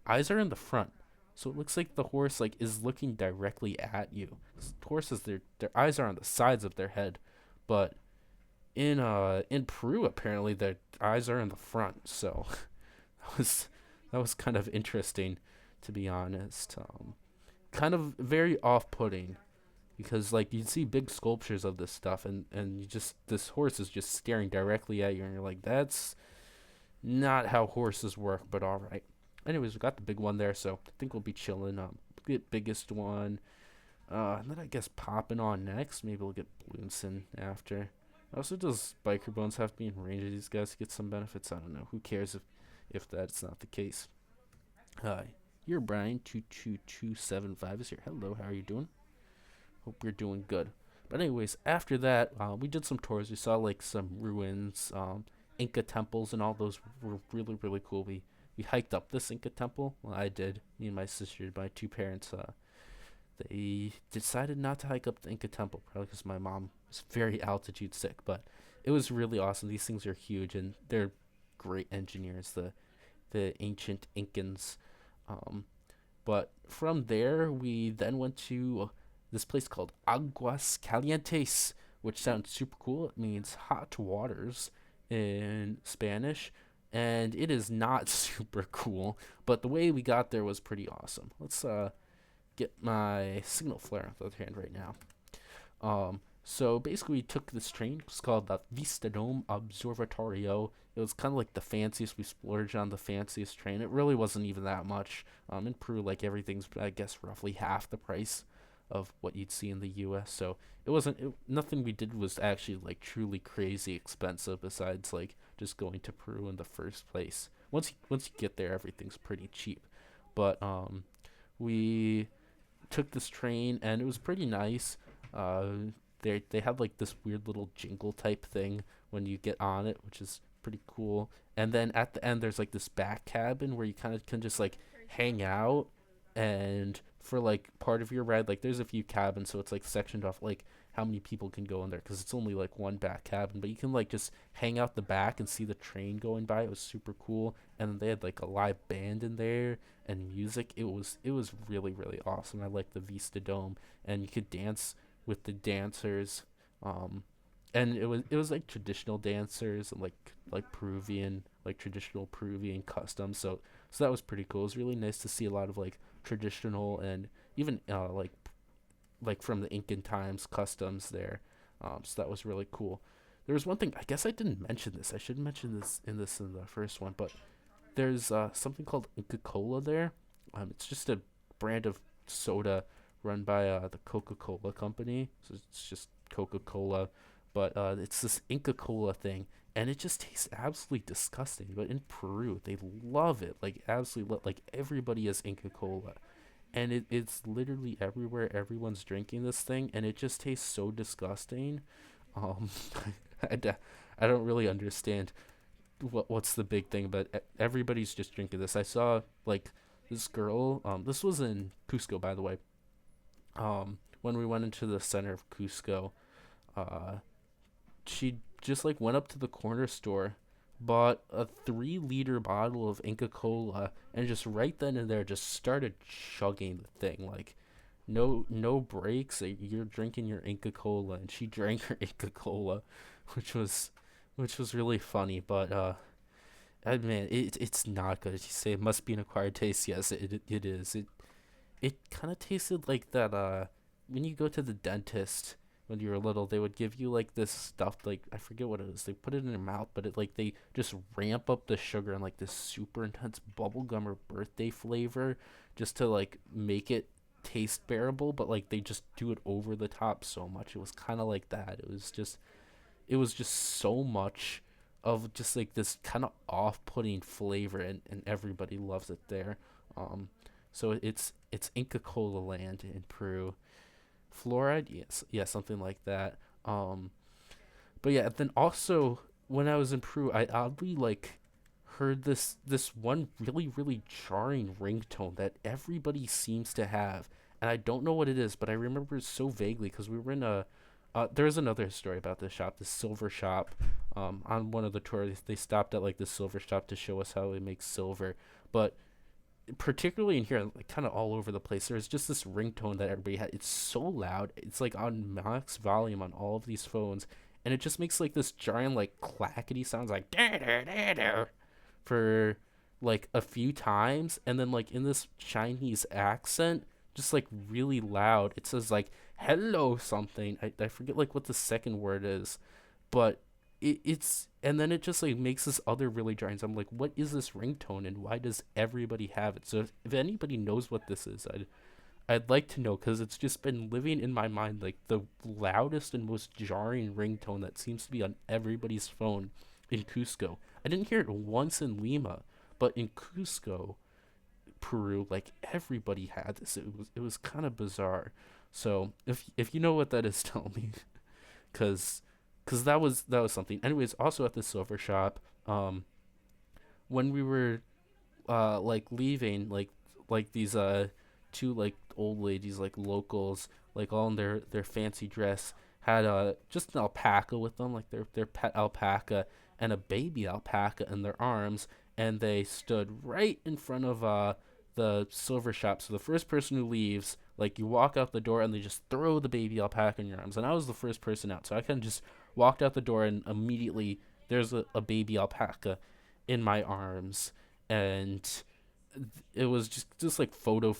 eyes are in the front. So it looks like the horse like is looking directly at you. Horses, their eyes are on the sides of their head, but in Peru apparently their eyes are in the front. So that was that was kind of interesting, to be honest. Kind of very off-putting because like you'd see big sculptures of this stuff, and you just this horse is just staring directly at you, and you're like, that's not how horses work, but all right. Anyways, we got the big one there, so I think we'll be chilling. Get biggest one, and then I guess popping on next. Maybe we'll get Bloomson after. Also, does Biker Bones have to be in range of these guys to get some benefits? I don't know. Who cares if that's not the case? Hi, you're Brian 22275 is here. Hello, how are you doing? Hope you're doing good. But anyways, after that, we did some tours. We saw like some ruins, Inca temples, and all those were really really cool. We hiked up this Inca temple. Well, I did. Me and my sister, my two parents. They decided not to hike up the Inca temple, probably because my mom was very altitude sick. But it was really awesome. These things are huge, and they're great engineers. The ancient Incans. Um, but from there, we then went to this place called Aguas Calientes, which sounds super cool. It means hot waters in Spanish, and it is not super cool. But the way we got there was pretty awesome. Let's get my signal flare on the other hand right now. So basically, we took this train. It's called the Vista Dome Observatorio. It was kind of like the fanciest. We splurged on the fanciest train. It really wasn't even that much. In Peru, like everything's, I guess, roughly half the price of what you'd see in the U.S. So it wasn't. Nothing we did was actually like truly crazy expensive. Besides like just going to Peru in the first place. Once you get there, everything's pretty cheap. But we took this train and it was pretty nice. They have like this weird little jingle type thing when you get on it, which is pretty cool. And then at the end, there's like this back cabin where you kind of can just like hang out, and for like part of your ride, like there's a few cabins, so it's like sectioned off like how many people can go in there because it's only like one back cabin, but you can like just hang out the back and see the train going by. It was super cool, and then they had like a live band in there and music. It was really really awesome. I like the Vista Dome, and you could dance with the dancers, um, and it was like traditional dancers and like Peruvian like traditional Peruvian customs. So that was pretty cool. It was really nice to see a lot of like traditional and even like from the Incan times customs there. So that was really cool. There was one thing I guess I didn't mention this. I should mention this in the first one, but there's something called Inca Cola there. It's just a brand of soda run by the Coca-Cola company. So it's just Coca-Cola, but it's this Inca Cola thing, and it just tastes absolutely disgusting. But in Peru, they love it, like absolutely, like everybody has Inca Cola, and it's literally everywhere. Everyone's drinking this thing, and it just tastes so disgusting. Um, I, d- I don't really understand what's the big thing, but everybody's just drinking this. I saw like this girl. This was in Cusco, by the way. When we went into the center of Cusco, uh, she just like went up to the corner store, bought a 3 liter bottle of Inca Cola, and just right then and there just started chugging the thing. Like no breaks. You're drinking your Inca Cola, and she drank her Inca Cola, which was which was really funny. But I mean, it's not good. As you say, it must be an acquired taste. Yes, it is. it kind of tasted like that when you go to the dentist when you were little, they would give you like this stuff, like I forget what it is. They put it in your mouth, but it like they just ramp up the sugar and like this super intense bubblegum or birthday flavor just to like make it taste bearable, but like they just do it over the top so much. It was kind of like that. It was just so much of just like this kind of off-putting flavor, and everybody loves it there. Um, so it's Inca Cola land in Peru. Fluoride, yes, yeah, something like that. But yeah, then also when I was in Peru, I oddly like heard this one really jarring ringtone that everybody seems to have, and I don't know what it is, but I remember it so vaguely because we were in a. There's another story about this shop, this silver shop. On one of the tours, they stopped at like the silver shop to show us how they make silver, but particularly in here, like kind of all over the place, there's just this ringtone that everybody had. It's so loud. It's like on max volume on all of these phones, and it just makes like this giant like clackety sounds like da da da da for like a few times, and then like in this Chinese accent, just like really loud. It says like hello something. I forget like what the second word is, but it's and then it just like makes this other really giant. I'm like, what is this ringtone and why does everybody have it? So if anybody knows what this is, I'd like to know because it's just been living in my mind like the loudest and most jarring ringtone that seems to be on everybody's phone in Cusco. I didn't hear it once in Lima, but in Cusco, Peru, like everybody had this. It was kind of bizarre. So if you know what that is, tell me, cause that was something. Anyways, also at the silver shop, when we were like leaving, like these two like old ladies, like locals, like all in their fancy dress, had just an alpaca with them, like their pet alpaca, and a baby alpaca in their arms, and they stood right in front of the silver shop. So the first person who leaves, like you walk out the door and they just throw the baby alpaca in your arms. And I was the first person out, so I kind of just walked out the door and immediately there's a baby alpaca in my arms, and it was just like photo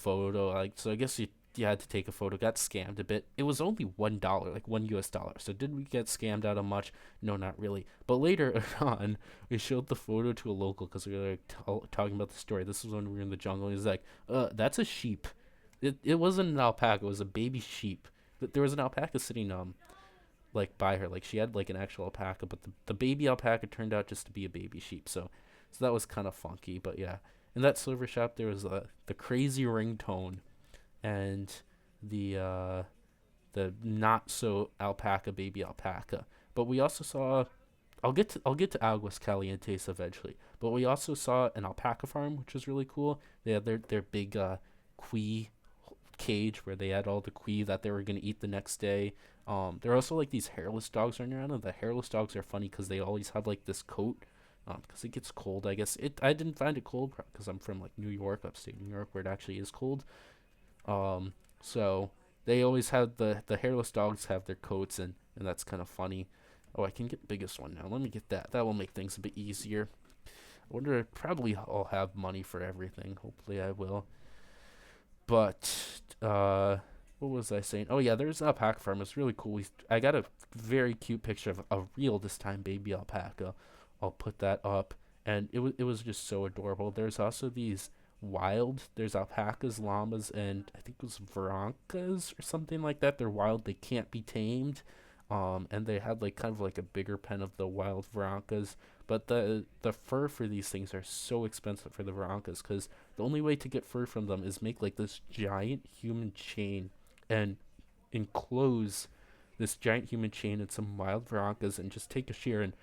like, so I guess you had to take a photo. Got scammed a bit. It was only $1, like $1. So did we get scammed out of much? No, not really. But later on, we showed the photo to a local because we were like talking about the story. This was when we were in the jungle. He's like, that's a sheep. It wasn't an alpaca. It was a baby sheep. There was an alpaca sitting like by her, like she had like an actual alpaca, but the baby alpaca turned out just to be a baby sheep. So that was kind of funky. But yeah, in that silver shop there was the crazy ringtone and the not so alpaca baby alpaca. But we also saw, I'll get to Aguas Calientes eventually. But we also saw an alpaca farm, which was really cool. They had their big Kui cage where they had all the Kui that they were gonna eat the next day. There are also like these hairless dogs running around, and the hairless dogs are funny because they always have like this coat. Because it gets cold, I guess. I didn't find it cold because I'm from like New York, upstate New York, where it actually is cold. So they always have the hairless dogs have their coats, and that's kind of funny. Oh, I can get the biggest one now. Let me get that. That will make things a bit easier. I wonder. Probably I'll have money for everything. Hopefully I will. But what was I saying? Oh yeah, there's an alpaca farm. It's really cool. I got a very cute picture of a real this time baby alpaca. I'll put that up, and it was just so adorable. There's also these there's alpacas, llamas, and I think it was verancas or something like that. They're wild. They can't be tamed. And they had like kind of like a bigger pen of the wild verancas, but the fur for these things are so expensive for the verancas because the only way to get fur from them is make like this giant human chain and enclose this giant human chain in some wild verancas and just take a shear and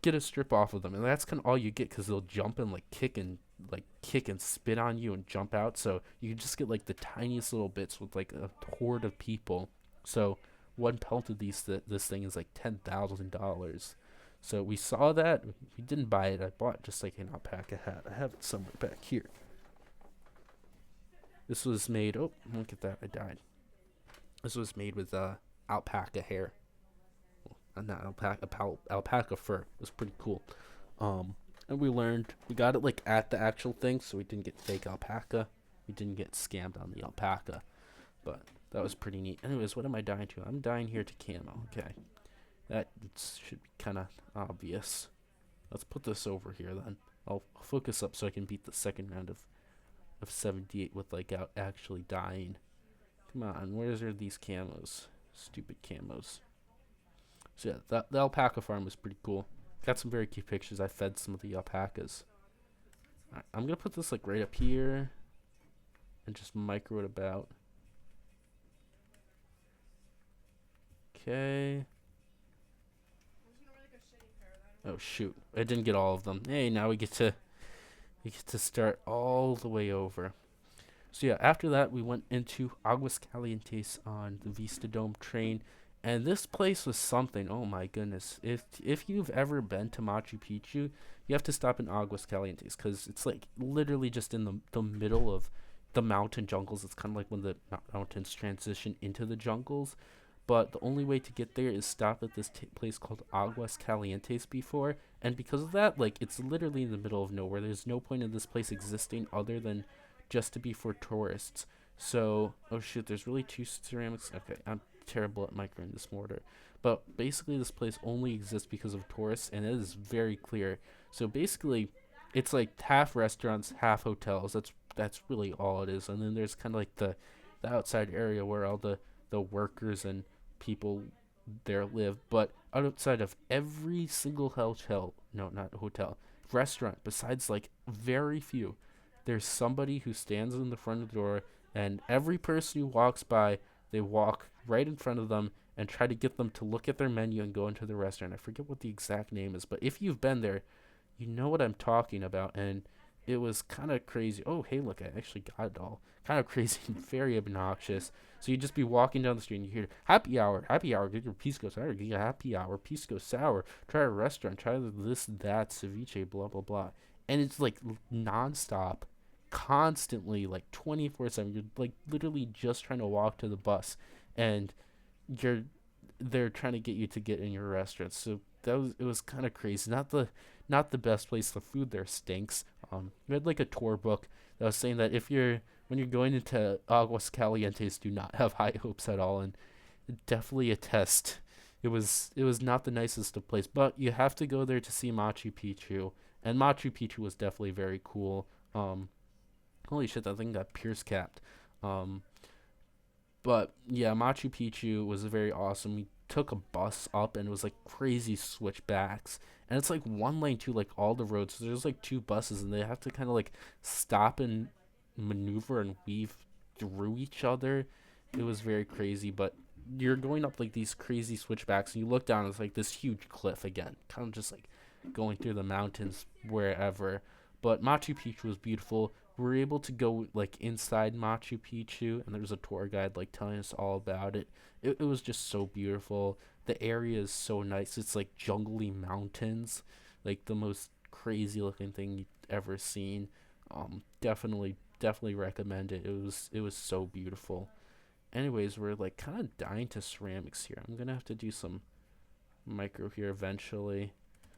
get a strip off of them, and that's kind of all you get because they'll jump and like kick and spit on you and jump out. So you can just get like the tiniest little bits with like a horde of people. So one pelt of this thing is like $10,000. So we saw that. We didn't buy it. I bought just like an alpaca hat. I have it somewhere back here. This was made. Oh, look at that! I died. This was made with alpaca hair. Not alpaca fur. It was pretty cool. And we got it like at the actual thing, so we didn't get fake alpaca. we didn't get scammed on the alpaca. But that was pretty neat. Anyways, what am I dying to? I'm dying here to camo. Okay. That should be kind of obvious. Let's put this over here then. I'll focus up so I can beat the second round of 78 with like out actually dying. Come on, where's are these camos? Stupid camos. So yeah, the alpaca farm was pretty cool. Got some very cute pictures. I fed some of the alpacas. Right, I'm gonna put this like right up here and just micro it about. Okay. Oh shoot, I didn't get all of them. Hey, now we get to start all the way over. So yeah, after that we went into Aguas Calientes on the Vista Dome train, and this place was something. Oh my goodness! If you've ever been to Machu Picchu, you have to stop in Aguas Calientes because it's like literally just in the middle of the mountain jungles. It's kind of like when the mountains transition into the jungles. But the only way to get there is stop at this place called Aguas Calientes before, and because of that, like it's literally in the middle of nowhere. There's no point in this place existing other than just to be for tourists. So, oh shoot, there's really two ceramics. Okay, I'm terrible at microing this mortar. But basically this place only exists because of tourists, and it is very clear. So basically, it's like half restaurants, half hotels. That's really all it is. And then there's kind of like the outside area where all the workers and people there live. But outside of every single hotel, no, not hotel, restaurant, besides like very few, there's somebody who stands in the front of the door, and every person who walks by, they walk right in front of them and try to get them to look at their menu and go into the restaurant. I forget what the exact name is, but if you've been there, you know what I'm talking about. And it was kind of crazy. Oh, hey, look, I actually got it all. Kind of crazy and very obnoxious. So you'd just be walking down the street and you hear, happy hour, get your pisco sour, get your happy hour, pisco sour, try a restaurant, try this, that, ceviche, blah, blah, blah. And it's like nonstop, constantly, like 24/7. You're like literally just trying to walk to the bus, and they're trying to get you to get in your restaurant. So it was kind of crazy. Not the best place. The food there stinks. We had like a tour book that was saying that when you're going into Aguas Calientes, do not have high hopes at all, and definitely a test. It was not the nicest of place, but you have to go there to see Machu Picchu, and Machu Picchu was definitely very cool. Holy shit, that thing got pierce capped. But yeah, Machu Picchu was very awesome. We took a bus up, and it was like crazy switchbacks, and it's like one lane too, like all the roads. So there's like two buses, and they have to kind of like stop and maneuver and weave through each other. It was very crazy, but you're going up like these crazy switchbacks, and you look down, it's like this huge cliff again, kind of just like going through the mountains wherever. But Machu Picchu was beautiful. We were able to go like inside Machu Picchu, and there was a tour guide like telling us all about it. It was just so beautiful. The area is so nice. It's like jungly mountains, like the most crazy looking thing you've ever seen. Definitely recommend it. It was so beautiful. Anyways, we're like kind of dying to ceramics here. I'm gonna have to do some micro here eventually.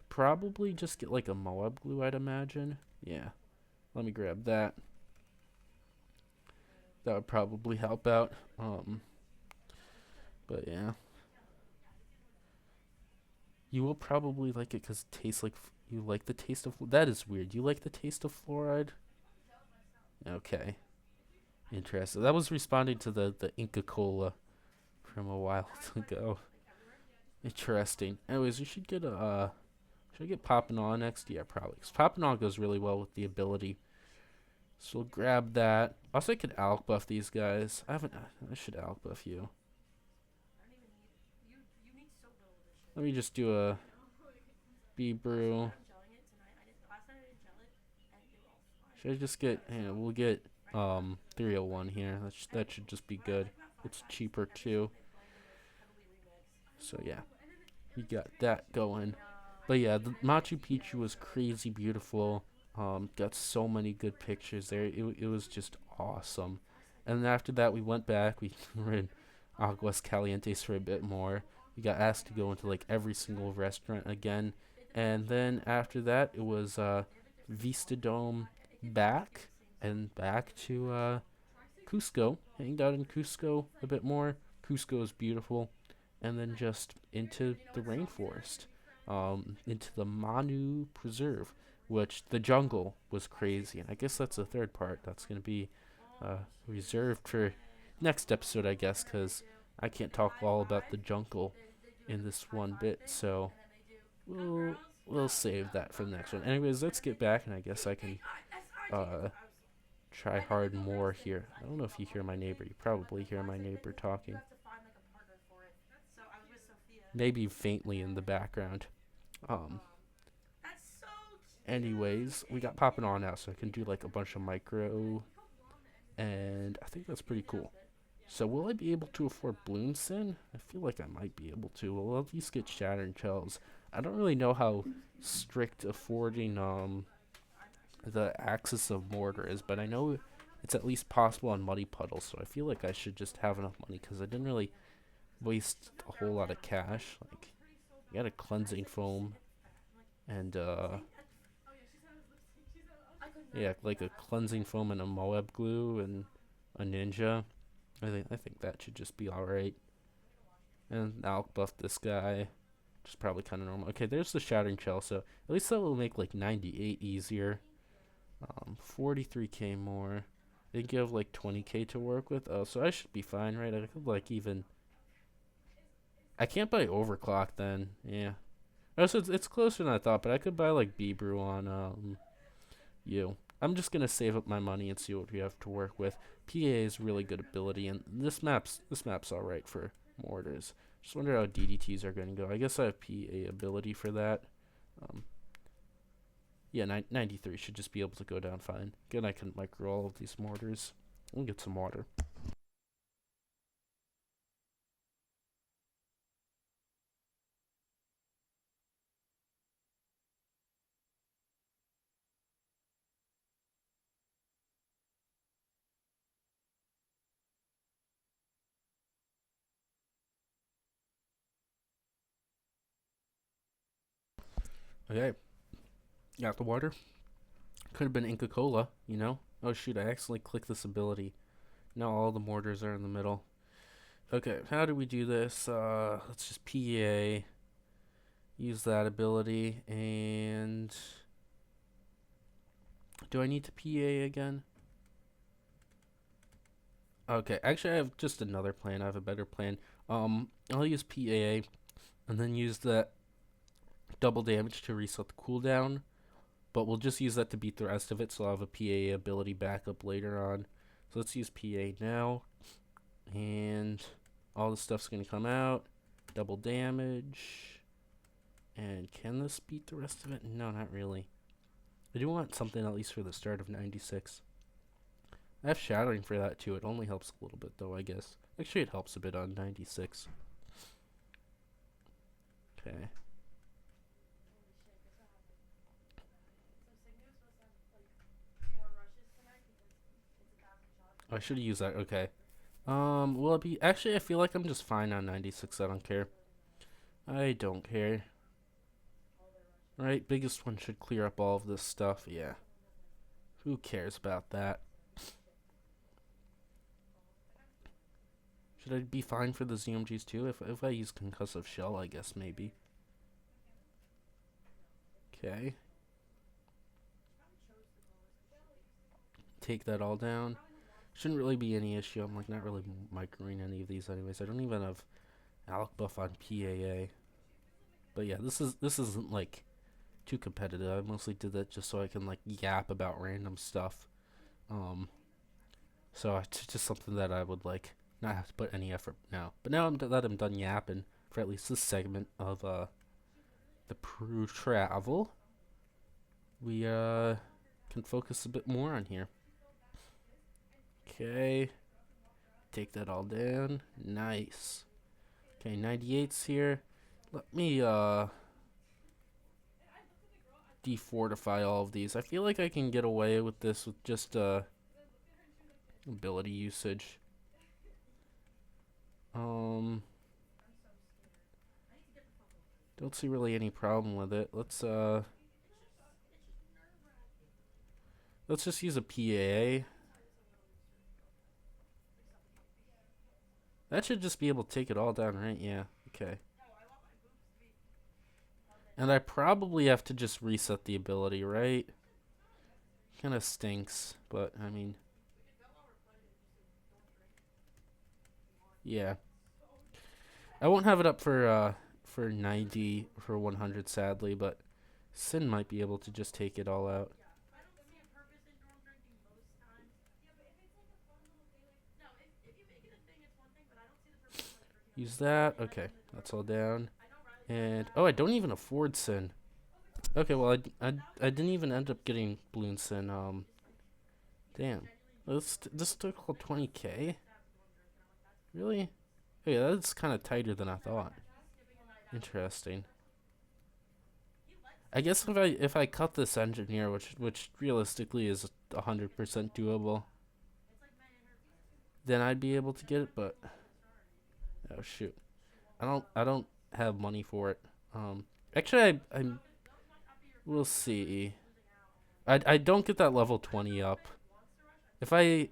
Probably just get like a Moab glue, I'd imagine. Yeah. Let me grab that. That would probably help out. But yeah. You will probably like it because it tastes like you like the taste of. That is weird. You like the taste of fluoride? Okay. Interesting. That was responding to the Inca Cola from a while ago. Interesting. Anyways, we should get a. Should I get Poppin' On next? Yeah, probably. Because Poppin' On goes really well with the ability. So we'll grab that. Also, I could Alk buff these guys. I should Alk buff you. Let me just do a bee brew. Should I just get? We'll get 301 here. That should just be good. It's cheaper too. So yeah, we got that going. But yeah, the Machu Picchu was crazy beautiful. Got so many good pictures there. It was just awesome. And then after that, we went back. We were in Aguas Calientes for a bit more. We got asked to go into like every single restaurant again. And then after that, it was Vista Dome back. and back to Cusco. Hanged out in Cusco a bit more. Cusco is beautiful. And then just into the rainforest, into the Manu Preserve, which the jungle was crazy. And I guess that's the third part. That's going to be reserved for next episode, I guess, because I can't talk all about the jungle in this one bit. So we'll we'll save that for the next one. Anyways, let's get back, and I guess I can uh, try hard more here. I don't know if you hear my neighbor. You probably hear my neighbor talking. Maybe faintly in the background. Um, anyways, we got popping on now, so I can do like a bunch of micro, and I think that's pretty cool. So will I be able to afford Bloomsin? I feel like I might be able to. We'll at least get Shattered Shells. I don't really know how strict affording the Axis of Mortar is, but I know it's at least possible on Muddy Puddles, so I feel like I should just have enough money, because I didn't really waste a whole lot of cash. Like, you got a Cleansing Foam, and yeah, like a Cleansing Foam and a Moab Glue and a Ninja. I think that should just be alright. And I'll buff this guy, which is probably kind of normal. Okay, there's the Shattering Shell, so at least that will make like 98 easier. 43k more. I think you have like 20k to work with. Oh, so I should be fine, right? I could like even. I can't buy Overclock then. Yeah. Oh, so it's closer than I thought, but I could buy like B-Brew on you. I'm just gonna save up my money and see what we have to work with. PA is really good ability, and this map's alright for mortars. Just wonder how DDTs are gonna go. I guess I have PA ability for that. Um, yeah, 93 should just be able to go down fine. Again, I can micro all of these mortars. We'll get some water. Okay, got the water. Could have been Inca Cola, you know? Oh shoot, I accidentally clicked this ability. Now all the mortars are in the middle. Okay, how do we do this? Let's just PA. Use that ability, and do I need to PA again? Okay, actually I have just another plan. I have a better plan. I'll use PAA and then use that double damage to reset the cooldown, but we'll just use that to beat the rest of it, so I'll have a PA ability backup later on. So let's use PA now, and all the stuff's gonna come out. Double damage. And can this beat the rest of it? No, not really. I do want something at least for the start of 96. I have Shattering for that too. It only helps a little bit though, I guess. Actually, it helps a bit on 96. Okay. Oh, I should have used that. Okay. Will it be? Actually, I feel like I'm just fine on 96. I don't care. I don't care. Right, biggest one should clear up all of this stuff. Yeah. Who cares about that? Should I be fine for the ZMGs too? If I use Concussive Shell, I guess maybe. Okay. Take that all down. Shouldn't really be any issue. I'm like not really microing any of these anyways. I don't even have Alec buff on PAA. But yeah, this isn't like too competitive. I mostly did that just so I can like yap about random stuff. Um, so it's just something that I would like not have to put any effort now. But now that I'm done yapping for at least this segment of the Peru travel, we can focus a bit more on here. Okay, take that all down. Nice. Okay, 98's here. Let me defortify all of these. I feel like I can get away with this with just ability usage. Don't see really any problem with it. Let's Let's just use a PAA. That should just be able to take it all down, right? Yeah, okay. And I probably have to just reset the ability, right? Kinda stinks, but I mean, yeah. I won't have it up for 90 for 100 sadly, but Sin might be able to just take it all out. Use that. Okay, that's all down. And oh, I don't even afford Sin. Okay, well I didn't even end up getting Balloon Sin. Damn. This took all 20k. Really? Oh, yeah, that's kind of tighter than I thought. Interesting. I guess if I cut this engineer, which realistically is 100% doable, then I'd be able to get it. But oh shoot, I don't have money for it. Actually, I we'll see. I don't get that level 20 up. If I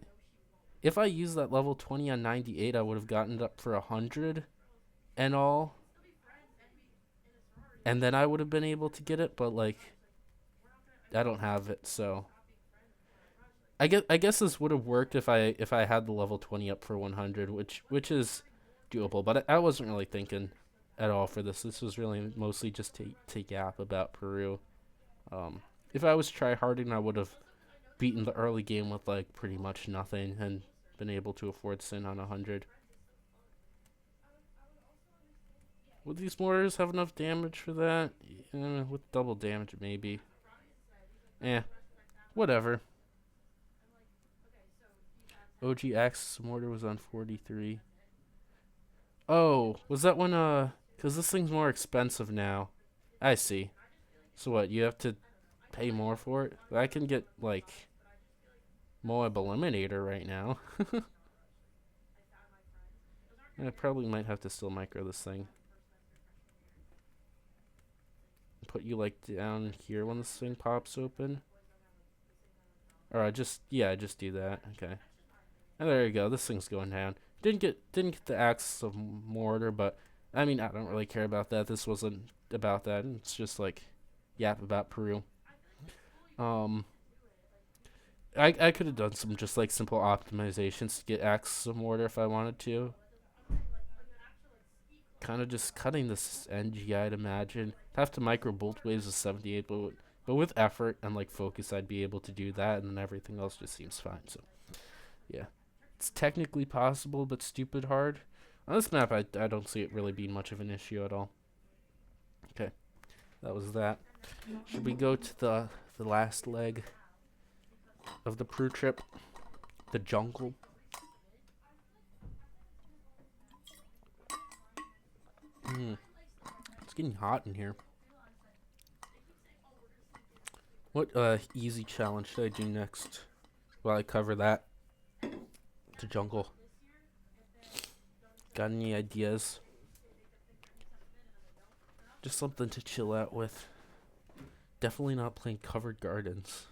use that level 20 on 98, I would have gotten it up for 100 and all, and then I would have been able to get it. But like, I don't have it, so I guess this would have worked if I had the level 20 up for 100, which is doable. But I wasn't really thinking at all for this. This was really mostly just to yap about Peru. If I was tryharding, I would have beaten the early game with like pretty much nothing and been able to afford Sin on 100. Would these mortars have enough damage for that? With double damage, maybe. Eh, whatever. OG Axis mortar was on 43. Oh, was that when, because this thing's more expensive now. I see. So what, you have to pay more for it? I can get, like, Moab Eliminator right now. I probably might have to still micro this thing. Put you, like, down here when this thing pops open. Or I just do that. Okay. And there you go. This thing's going down. Didn't get the Axis of Mortar, but I mean I don't really care about that. This wasn't about that. It's just like yap about Peru. Um, I could have done some just like simple optimizations to get Axis of Mortar if I wanted to. Kind of just cutting this NG, I'd imagine. Have to micro bolt waves of 78, but with effort and like focus, I'd be able to do that, and then everything else just seems fine. So yeah. It's technically possible, but stupid hard. On this map, I don't see it really being much of an issue at all. Okay, that was that. Should we go to the last leg of the Peru trip? The jungle? It's getting hot in here. What easy challenge should I do next while I cover that? The jungle. Got any ideas? Just something to chill out with. Definitely not playing Covered Gardens.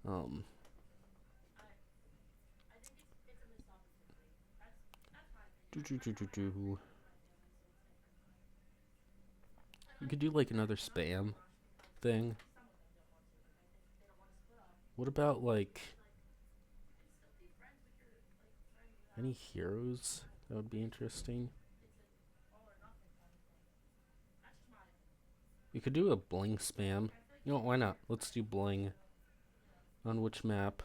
You could do like another spam thing. What about like any heroes? That would be interesting. You could do a bling spam. You know what, why not? Let's do bling. On which map?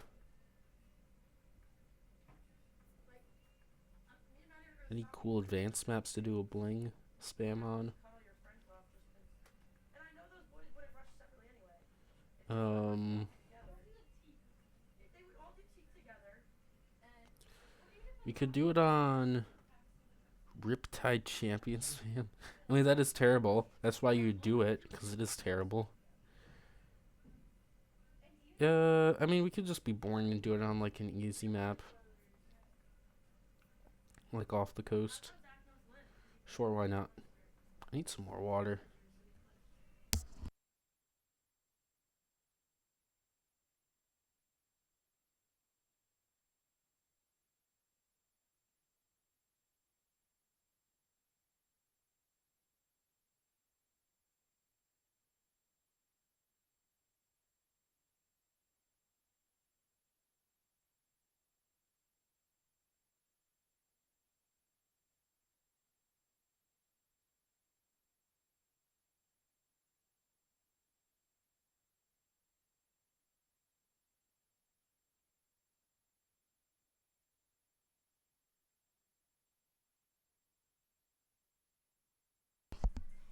Any cool advanced maps to do a bling spam on? We could do it on Riptide Champions spam. I mean, that is terrible. That's why you do it, because it is terrible. I mean, we could just be boring and do it on like an easy map. Like off the coast. Sure, why not? I need some more water.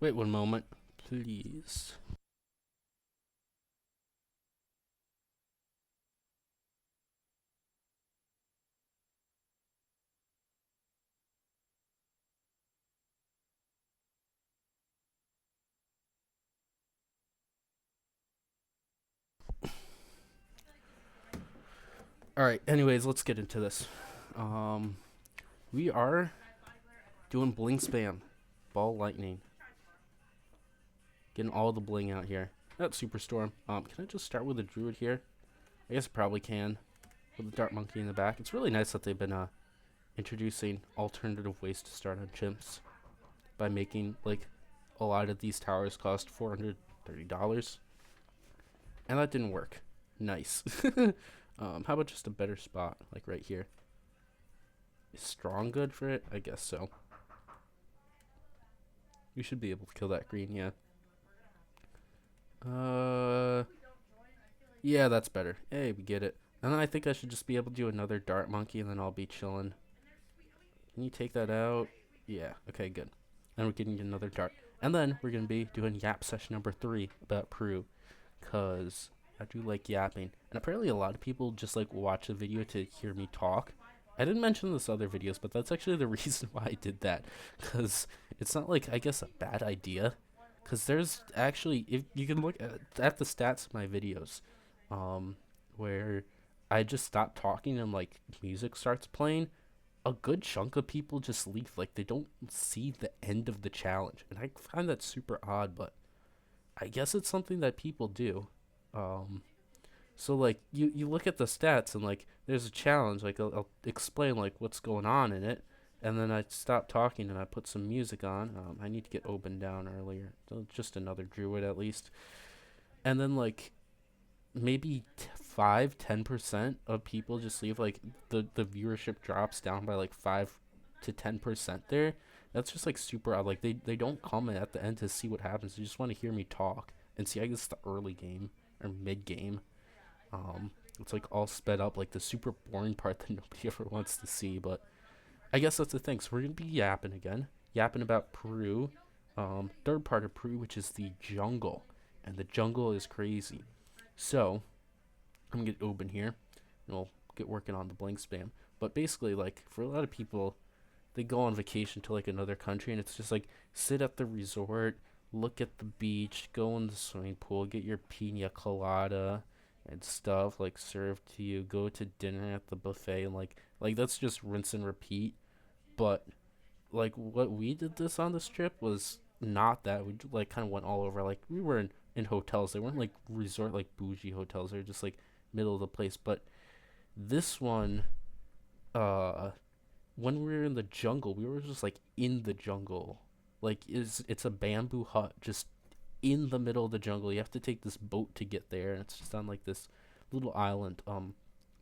Wait one moment, please. All right. Anyways, let's get into this. Um, we are doing bling spam, ball lightning, getting all the bling out here. That's Superstorm. Can I just start with a druid here? I guess I probably can. With the dart monkey in the back. It's really nice that they've been introducing alternative ways to start on chimps by making like a lot of these towers cost $430, and that didn't work. Nice. How about just a better spot, like right here? Is strong good for it? I guess so. We should be able to kill that green, yeah. Yeah, that's better. Hey, we get it. And then I think I should just be able to do another dart monkey, and then I'll be chilling. Can you take that out? Yeah. Okay, good. And we're getting another dart. And then we're gonna be doing yap session number 3 about Peru, cause I do like yapping, and apparently a lot of people just like watch the video to hear me talk. I didn't mention this other videos, but that's actually the reason why I did that, cause it's not like I guess a bad idea, cause there's actually if you can look at the stats of my videos, um, where I just stop talking and like music starts playing, a good chunk of people just leave. Like they don't see the end of the challenge, and I find that super odd. But I guess it's something that people do. Um, so like you look at the stats and like there's a challenge. Like I'll explain like what's going on in it, and then I stop talking and I put some music on. I need to get Oben down earlier. So just another druid at least, and then like maybe 5-10% of people just leave. Like the viewership drops down by like 5 to 10% there. That's just like super odd. Like they don't comment at the end to see what happens. They just want to hear me talk and see, I guess, the early game or mid game. It's like all sped up, like the super boring part that nobody ever wants to see. But I guess that's the thing. So we're gonna be yapping again, yapping about Peru, third part of Peru, which is the jungle, and the jungle is crazy. So I'm gonna get Oben here, and we'll get working on the blink spam. But basically, like for a lot of people, they go on vacation to like another country, and it's just like sit at the resort, look at the beach, go in the swimming pool, get your pina colada and stuff like served to you, go to dinner at the buffet, and like that's just rinse and repeat. But like what we did this on this trip was not that. We like kind of went all over. Like we were in hotels. They weren't like resort like bougie hotels. They were just like middle of the place. But this one, uh, when we were in the jungle, we were just like in the jungle. Like it's a bamboo hut just in the middle of the jungle. You have to take this boat to get there, and it's just on like this little island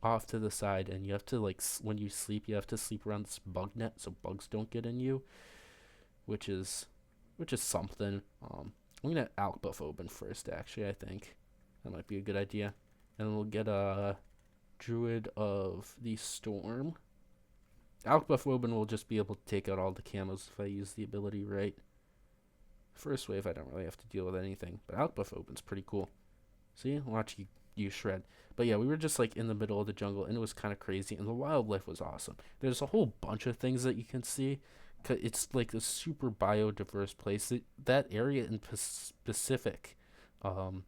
off to the side, and you have to like when you sleep, you have to sleep around this bug net so bugs don't get in you, which is something. I'm gonna outbuff Oben first. Actually, I think that might be a good idea, and we'll get a druid of the storm. Outbuff Oben will just be able to take out all the camos if I use the ability right. First wave, I don't really have to deal with anything, but outbuff Oben's pretty cool. See, watch you shred. But yeah, we were just like in the middle of the jungle, and it was kind of crazy, and the wildlife was awesome. There's a whole bunch of things that you can see. It's like a super biodiverse place. That area in Pacific, um,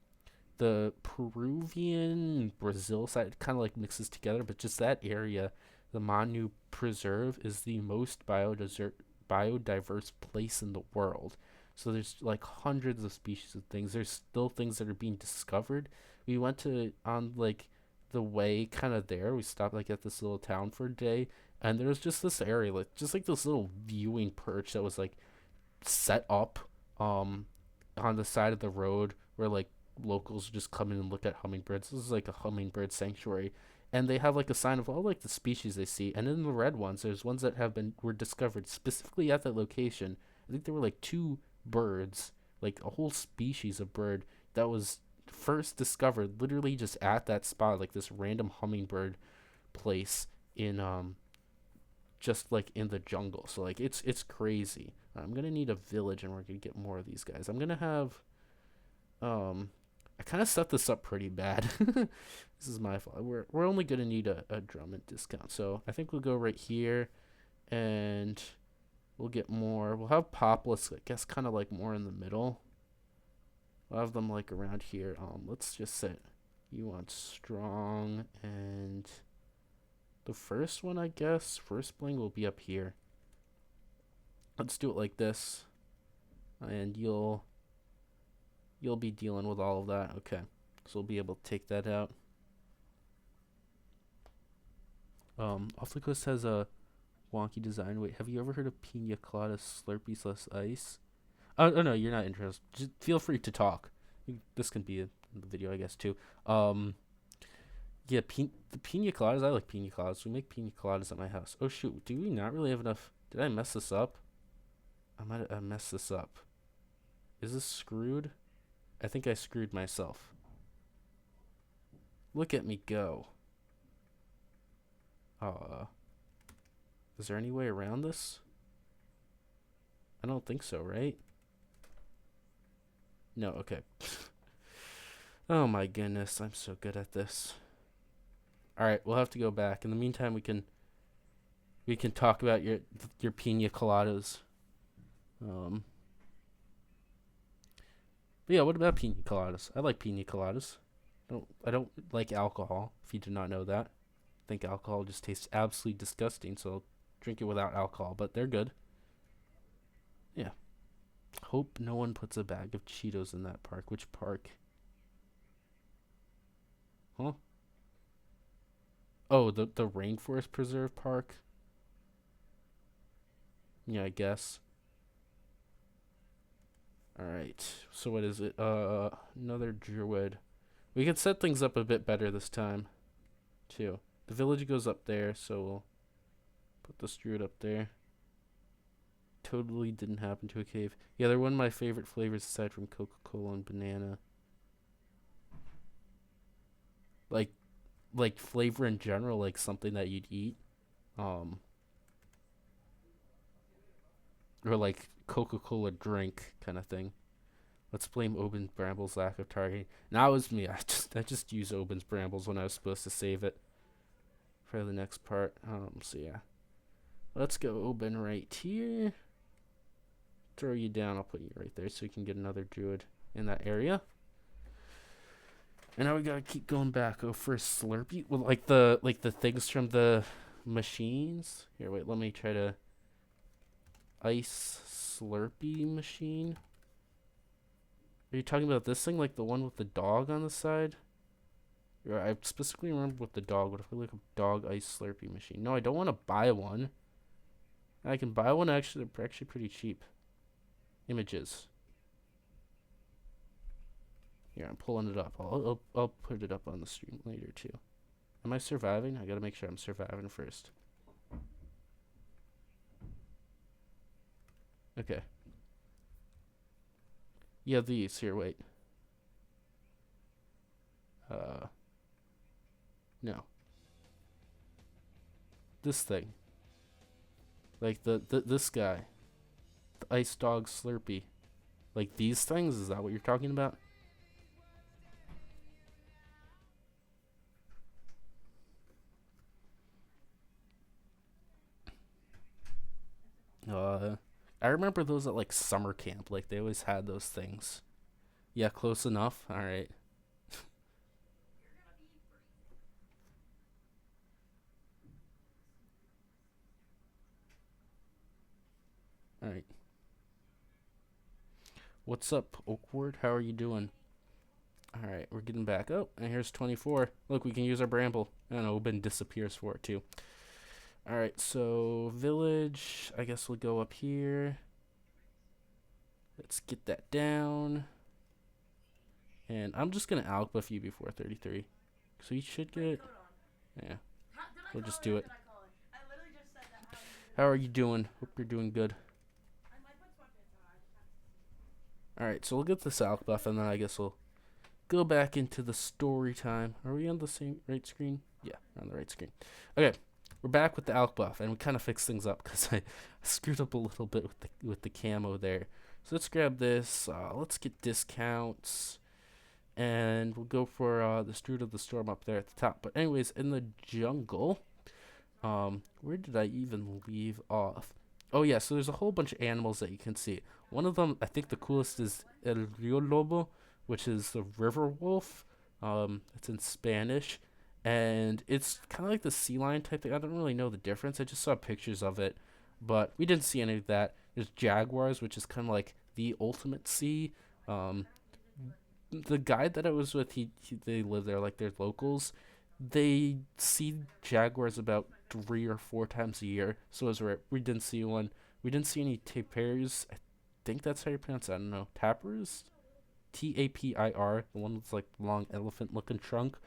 the Peruvian Brazil side kind of like mixes together, but just that area, the Manu Preserve is the most biodiverse place in the world. So there's like hundreds of species of things. There's still things that are being discovered. We went to on like the way kind of there. We stopped like at this little town for a day, and there was just this area, like just like this little viewing perch that was like set up um on the side of the road where like locals just come in and look at hummingbirds. This is like a hummingbird sanctuary, and they have like a sign of all like the species they see. And in the red ones, there's ones that were discovered specifically at that location. I think there were like two birds, like a whole species of bird that was first discovered literally just at that spot, like this random hummingbird place in just like in the jungle. So like it's crazy. I'm gonna need a village, and we're gonna get more of these guys. I'm gonna have I kind of set this up pretty bad. This is my fault. We're only gonna need a Drummond discount, so I think we'll go right here, and we'll get more. We'll have Populus, I guess, kind of like more in the middle. We'll have them like around here. Let's just set you want strong, and the first one, I guess, first bling will be up here. Let's do it like this, and you'll be dealing with all of that. Okay, so we'll be able to take that out. Awfully Coast has a wonky design. Wait, have you ever heard of Pina Colada Slurpees less ice? Oh no, you're not interested. Just feel free to talk. This can be in the video, I guess, too. Yeah, the pina coladas. I like pina coladas. We make pina coladas at my house. Oh shoot, do we not really have enough? Did I mess this up? I might have messed this up. Is this screwed? I think I screwed myself. Look at me go. Is there any way around this? I don't think so, right? No, okay. Oh my goodness, I'm so good at this. Alright, we'll have to go back. In the meantime, we can talk about your pina coladas. But yeah, what about pina coladas? I like pina coladas. I don't like alcohol, if you did not know that. I think alcohol just tastes absolutely disgusting, so I'll drink it without alcohol, but they're good. Yeah. Hope no one puts a bag of Cheetos in that park. Which park? Huh? Oh, the Rainforest Preserve Park? Yeah, I guess. Alright, so what is it? Another druid. We can set things up a bit better this time, too. The village goes up there, so we'll put this druid up there. Totally didn't happen to a cave. Yeah, they're one of my favorite flavors aside from Coca-Cola and banana. Like flavor in general, like something that you'd eat. Or like Coca-Cola drink kind of thing. Let's blame Oben's Brambles' lack of targeting. Now it was me. I just used Oben's Brambles when I was supposed to save it for the next part. So yeah. Let's go Oben right here. Throw you down. I'll put you right there so you can get another druid in that area. And now we gotta keep going back. Oh, for a Slurpee? Well, like the things from the machines. Here, wait. Let me try to ice Slurpee machine. Are you talking about this thing, like the one with the dog on the side? Yeah, I specifically remember with the dog. What if we like a dog ice Slurpee machine? No, I don't want to buy one. I can buy one. Actually, they're actually pretty cheap. Images. Here, I'm pulling it up. I'll put it up on the stream later too. Am I surviving? I gotta make sure I'm surviving first. Okay. Yeah, these. Here, wait. No. This thing. Like this guy. The Ice Dog Slurpee. Like these things? Is that what you're talking about? I remember those at like summer camp. Like they always had those things. Yeah, close enough. All right. All right. What's up, Oakward? How are you doing? All right, we're getting back. Oh, and here's 24. Look, we can use our bramble. And Oben disappears for it too. All right, so village. I guess we'll go up here. Let's get that down. And I'm just gonna alk buff you before 33. So you should get. Yeah. We'll just do it. How are you doing? Hope you're doing good. Alright, so we'll get this alk buff, and then I guess we'll go back into the story time. Are we on the same right screen? Yeah, we're on the right screen. Okay, we're back with the elk buff, and we kind of fixed things up because I screwed up a little bit with the camo there. So let's grab this. Let's get discounts, and we'll go for the Strute of the Storm up there at the top. But anyways, in the jungle, where did I even leave off? Oh yeah, so there's a whole bunch of animals that you can see. One of them, I think the coolest is El Rio Lobo, which is the river wolf. It's in Spanish, and it's kind of like the sea lion type thing. I don't really know the difference. I just saw pictures of it, but we didn't see any of that. There's jaguars, which is kind of like the ultimate sea. Um, the guide that I was with, they live there, like they're locals. They see jaguars about 3 or 4 times a year. So it was rare. We didn't see one. We didn't see any tapirs. I think that's how you pronounce it. I don't know. Tapirs? Tapir, the one with like long elephant looking trunk.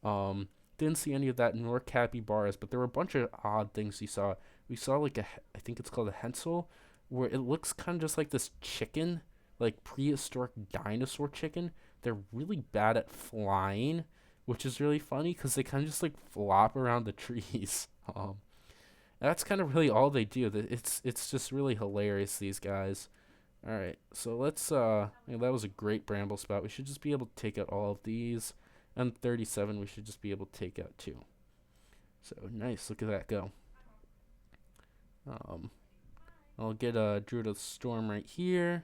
Didn't see any of that, nor capybaras, but there were a bunch of odd things we saw. We saw like I think it's called a hensel, where it looks kind of just like this chicken, like prehistoric dinosaur chicken. They're really bad at flying, which is really funny because they kind of just like flop around the trees. That's kind of really all they do. It's just really hilarious, these guys. All right, so let's yeah, that was a great bramble spot. We should just be able to take out all of these, and 37 we should just be able to take out too. So nice, look at that go. Um, I'll get a Druid of the Storm right here.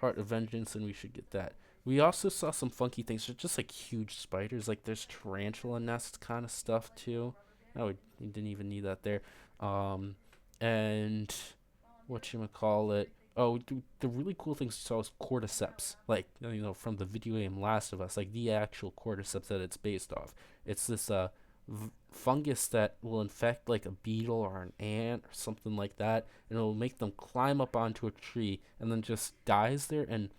Heart of Vengeance, and we should get that. We also saw some funky things. They're just like huge spiders. Like there's tarantula nests kind of stuff too. Oh, we didn't even need that there. And whatchamacallit. Oh, the really cool things we saw was cordyceps. Like, from the video game Last of Us, like the actual cordyceps that it's based off. It's this fungus that will infect like a beetle or an ant or something like that, and it'll make them climb up onto a tree and then just dies there, and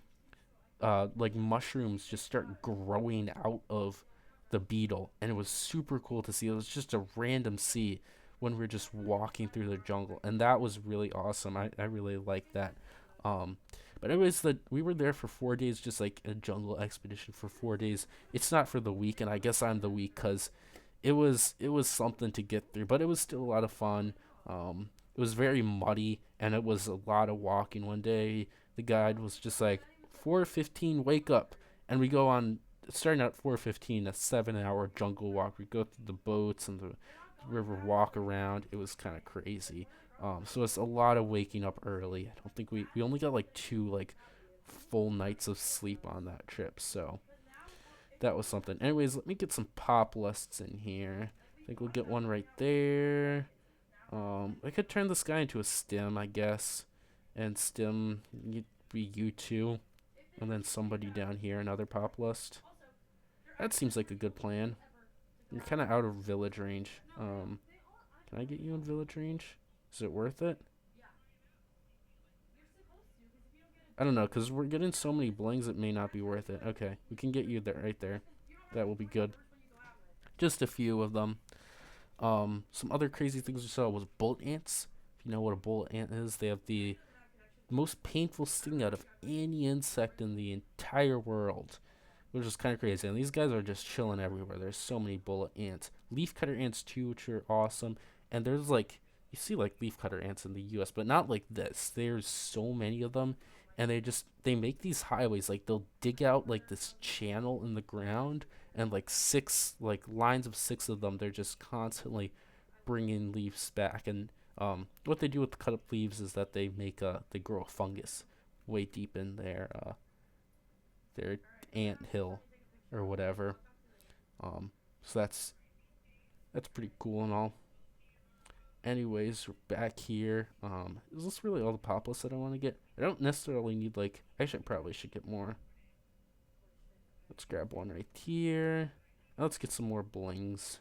like mushrooms just start growing out of the beetle, and it was super cool to see. It was just a random sea when we were just walking through the jungle, and that was really awesome. I really liked that. Um, but anyways, we were there for 4 days, just like a jungle expedition for 4 days. It's not for the week, and I guess I'm the week because it was something to get through, but it was still a lot of fun. It was very muddy, and it was a lot of walking. One day, the guide was just like, 4:15, wake up, and we go on. Starting at 4:15, a 7-hour jungle walk. We go through the boats and the river walk around. It was kind of crazy. So it's a lot of waking up early. I don't think we only got like 2 like full nights of sleep on that trip. So that was something. Anyways, let me get some pop lusts in here. I think we'll get one right there. I could turn this guy into a stim, I guess, and stim be you two, and then somebody down here, another pop lust. That seems like a good plan. You're kind of out of village range. Can I get you in village range? Is it worth it? I don't know, because we're getting so many blings, it may not be worth it. Okay, we can get you there, right there. That will be good. Just a few of them. Some other crazy things we saw was bullet ants. If you know what a bullet ant is, they have the most painful sting out of any insect in the entire world, which is kind of crazy. And these guys are just chilling everywhere. There's so many bullet ants. Leafcutter ants too, which are awesome. And there's like, you see like leafcutter ants in the U.S., but not like this. There's so many of them, and they make these highways. Like they'll dig out like this channel in the ground, and like 6 like lines of 6 of them. They're just constantly bringing leaves back. And what they do with the cut up leaves is that they grow a fungus way deep in their ant hill or whatever. So that's pretty cool and all. Anyways, we're back here. Is this really all the Populus that I want to get? I don't necessarily need like. Actually, I probably should get more. Let's grab one right here. Now let's get some more blings.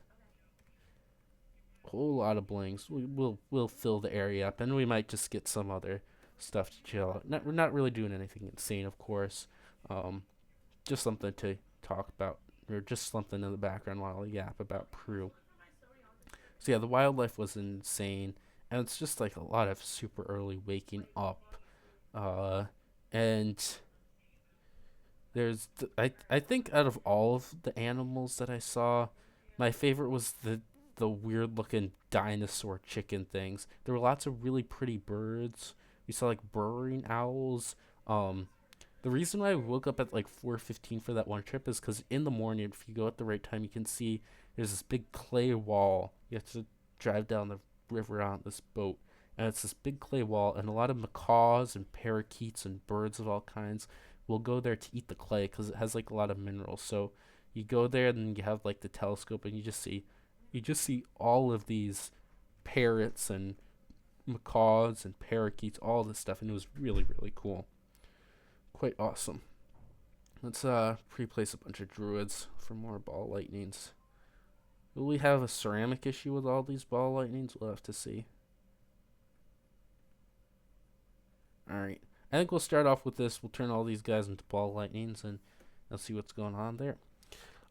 Whole lot of blings. We'll fill the area up, and we might just get some other stuff to chill out. We're not really doing anything insane, of course. Just something to talk about, or just something in the background while I yap about Peru. So yeah, the wildlife was insane, and it's just like a lot of super early waking up. And I think out of all of the animals that I saw, my favorite was the weird looking dinosaur chicken things. There were lots of really pretty birds. We saw like burrowing owls. Um, the reason why I woke up at like 4:15 for that one trip is because in the morning, if you go at the right time, you can see there's this big clay wall. You have to drive down the river on this boat, and it's this big clay wall, and a lot of macaws and parakeets and birds of all kinds will go there to eat the clay because it has like a lot of minerals. So you go there, and then you have like the telescope, and you just see all of these parrots and macaws and parakeets, all this stuff, and it was really really cool, quite awesome. Let's pre-place a bunch of druids for more ball lightnings. Will we have a ceramic issue with all these ball lightnings? We'll have to see. Alright. I think we'll start off with this. We'll turn all these guys into ball lightnings and let's see what's going on there.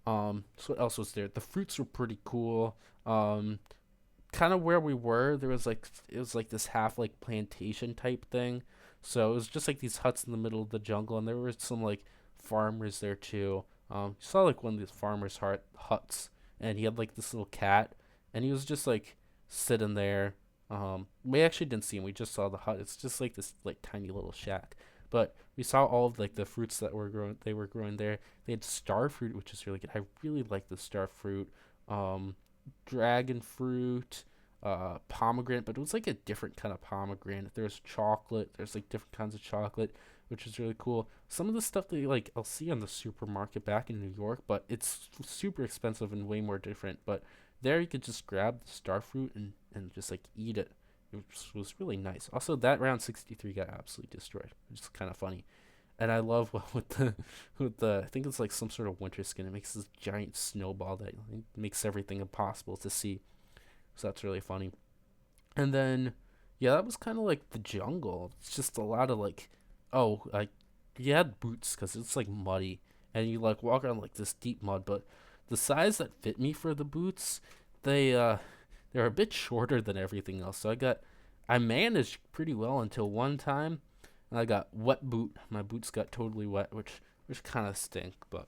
So what else was there? The fruits were pretty cool. Kind of where we were, there was like it was like this half like plantation type thing. So it was just like these huts in the middle of the jungle, and there were some like farmers there too. You saw like one of these farmers' huts, and he had like this little cat, and he was just like sitting there. We actually didn't see him. We just saw the hut. It's just like this like tiny little shack. But we saw all of like the fruits that were growing. They were growing there. They had star fruit, which is really good. I really like the star fruit. Um, Dragon fruit, pomegranate, but it was like a different kind of pomegranate. There's chocolate. There's like different kinds of chocolate, which is really cool. Some of the stuff that like I'll see on the supermarket back in New York, but it's super expensive and way more different. But there you could just grab the star fruit and just like eat it. It was really nice. Also, that round 63 got absolutely destroyed, which is kind of funny. And I love with the I think it's like some sort of winter skin. It makes this giant snowball that like, makes everything impossible to see. So that's really funny. And then yeah, that was kind of like the jungle. It's just a lot of like oh, like you had boots because it's like muddy and you like walk around like this deep mud, but the size that fit me for the boots, they they're a bit shorter than everything else. So I managed pretty well until one time and I got wet boot. My boots got totally wet, which kind of stink, but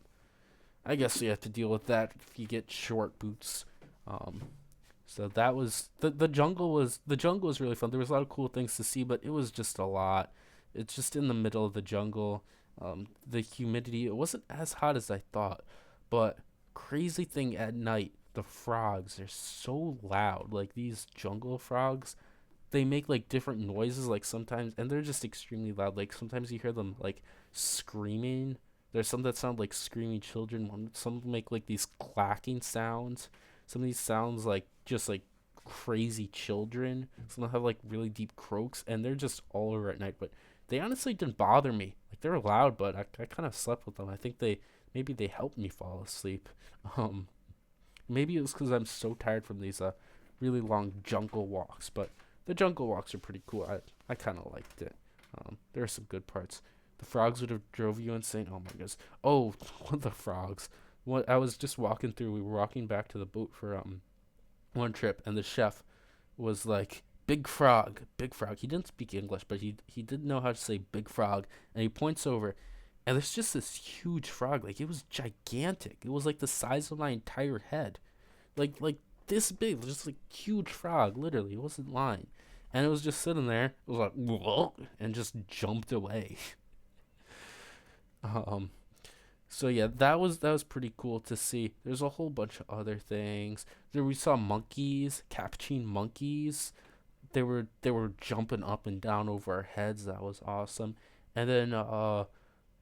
I guess you have to deal with that if you get short boots. Um, so that was the jungle was really fun. There was a lot of cool things to see, but it was just a lot. It's just in the middle of the jungle. The humidity, it wasn't as hot as I thought, but crazy thing at night, the frogs, they're so loud. Like these jungle frogs, they make like different noises like sometimes, and they're just extremely loud. Like sometimes you hear them like screaming. There's some that sound like screaming children. Some make like these clacking sounds. Some of these sounds like just like crazy children. Some have like really deep croaks, and they're just all over at night. But they honestly didn't bother me. Like they were loud, but I kind of slept with them. I think maybe they helped me fall asleep. Um, Maybe it was because I'm so tired from these really long jungle walks, but the jungle walks are pretty cool. I kind of liked it. There are some good parts. The frogs would have drove you insane. Oh my goodness. Oh, the frogs. What I was just walking through. We were walking back to the boat for one trip, and the chef was like, "Big frog, big frog." He didn't speak English, but he did know how to say big frog, and he points over, and there's just this huge frog. Like it was gigantic. It was like the size of my entire head, like this big, just like huge frog. Literally, it wasn't lying, and it was just sitting there. It was like whoa, and just jumped away. Um. So yeah, that was pretty cool to see. There's a whole bunch of other things. There we saw monkeys, capuchin monkeys. They were jumping up and down over our heads. That was awesome. And then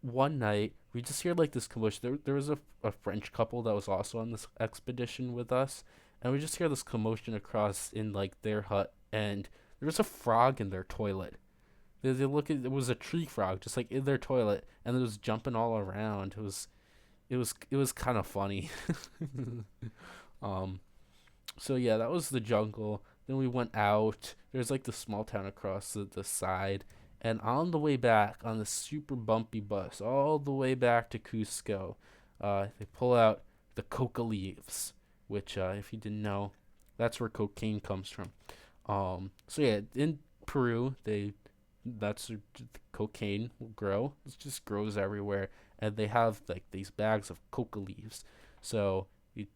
one night we just hear like this commotion. There was a French couple that was also on this expedition with us, and we just hear this commotion across in like their hut, and there was a frog in their toilet. They look at it was a tree frog just like in their toilet, and it was jumping all around. It was kind of funny. um, so yeah, that was the jungle. Then we went out. There's like the small town across the side. And on the way back on the super bumpy bus, all the way back to Cusco, they pull out the coca leaves, which, if you didn't know, that's where cocaine comes from. So yeah, in Peru, that's where cocaine will grow. It just grows everywhere, and they have like these bags of coca leaves. So you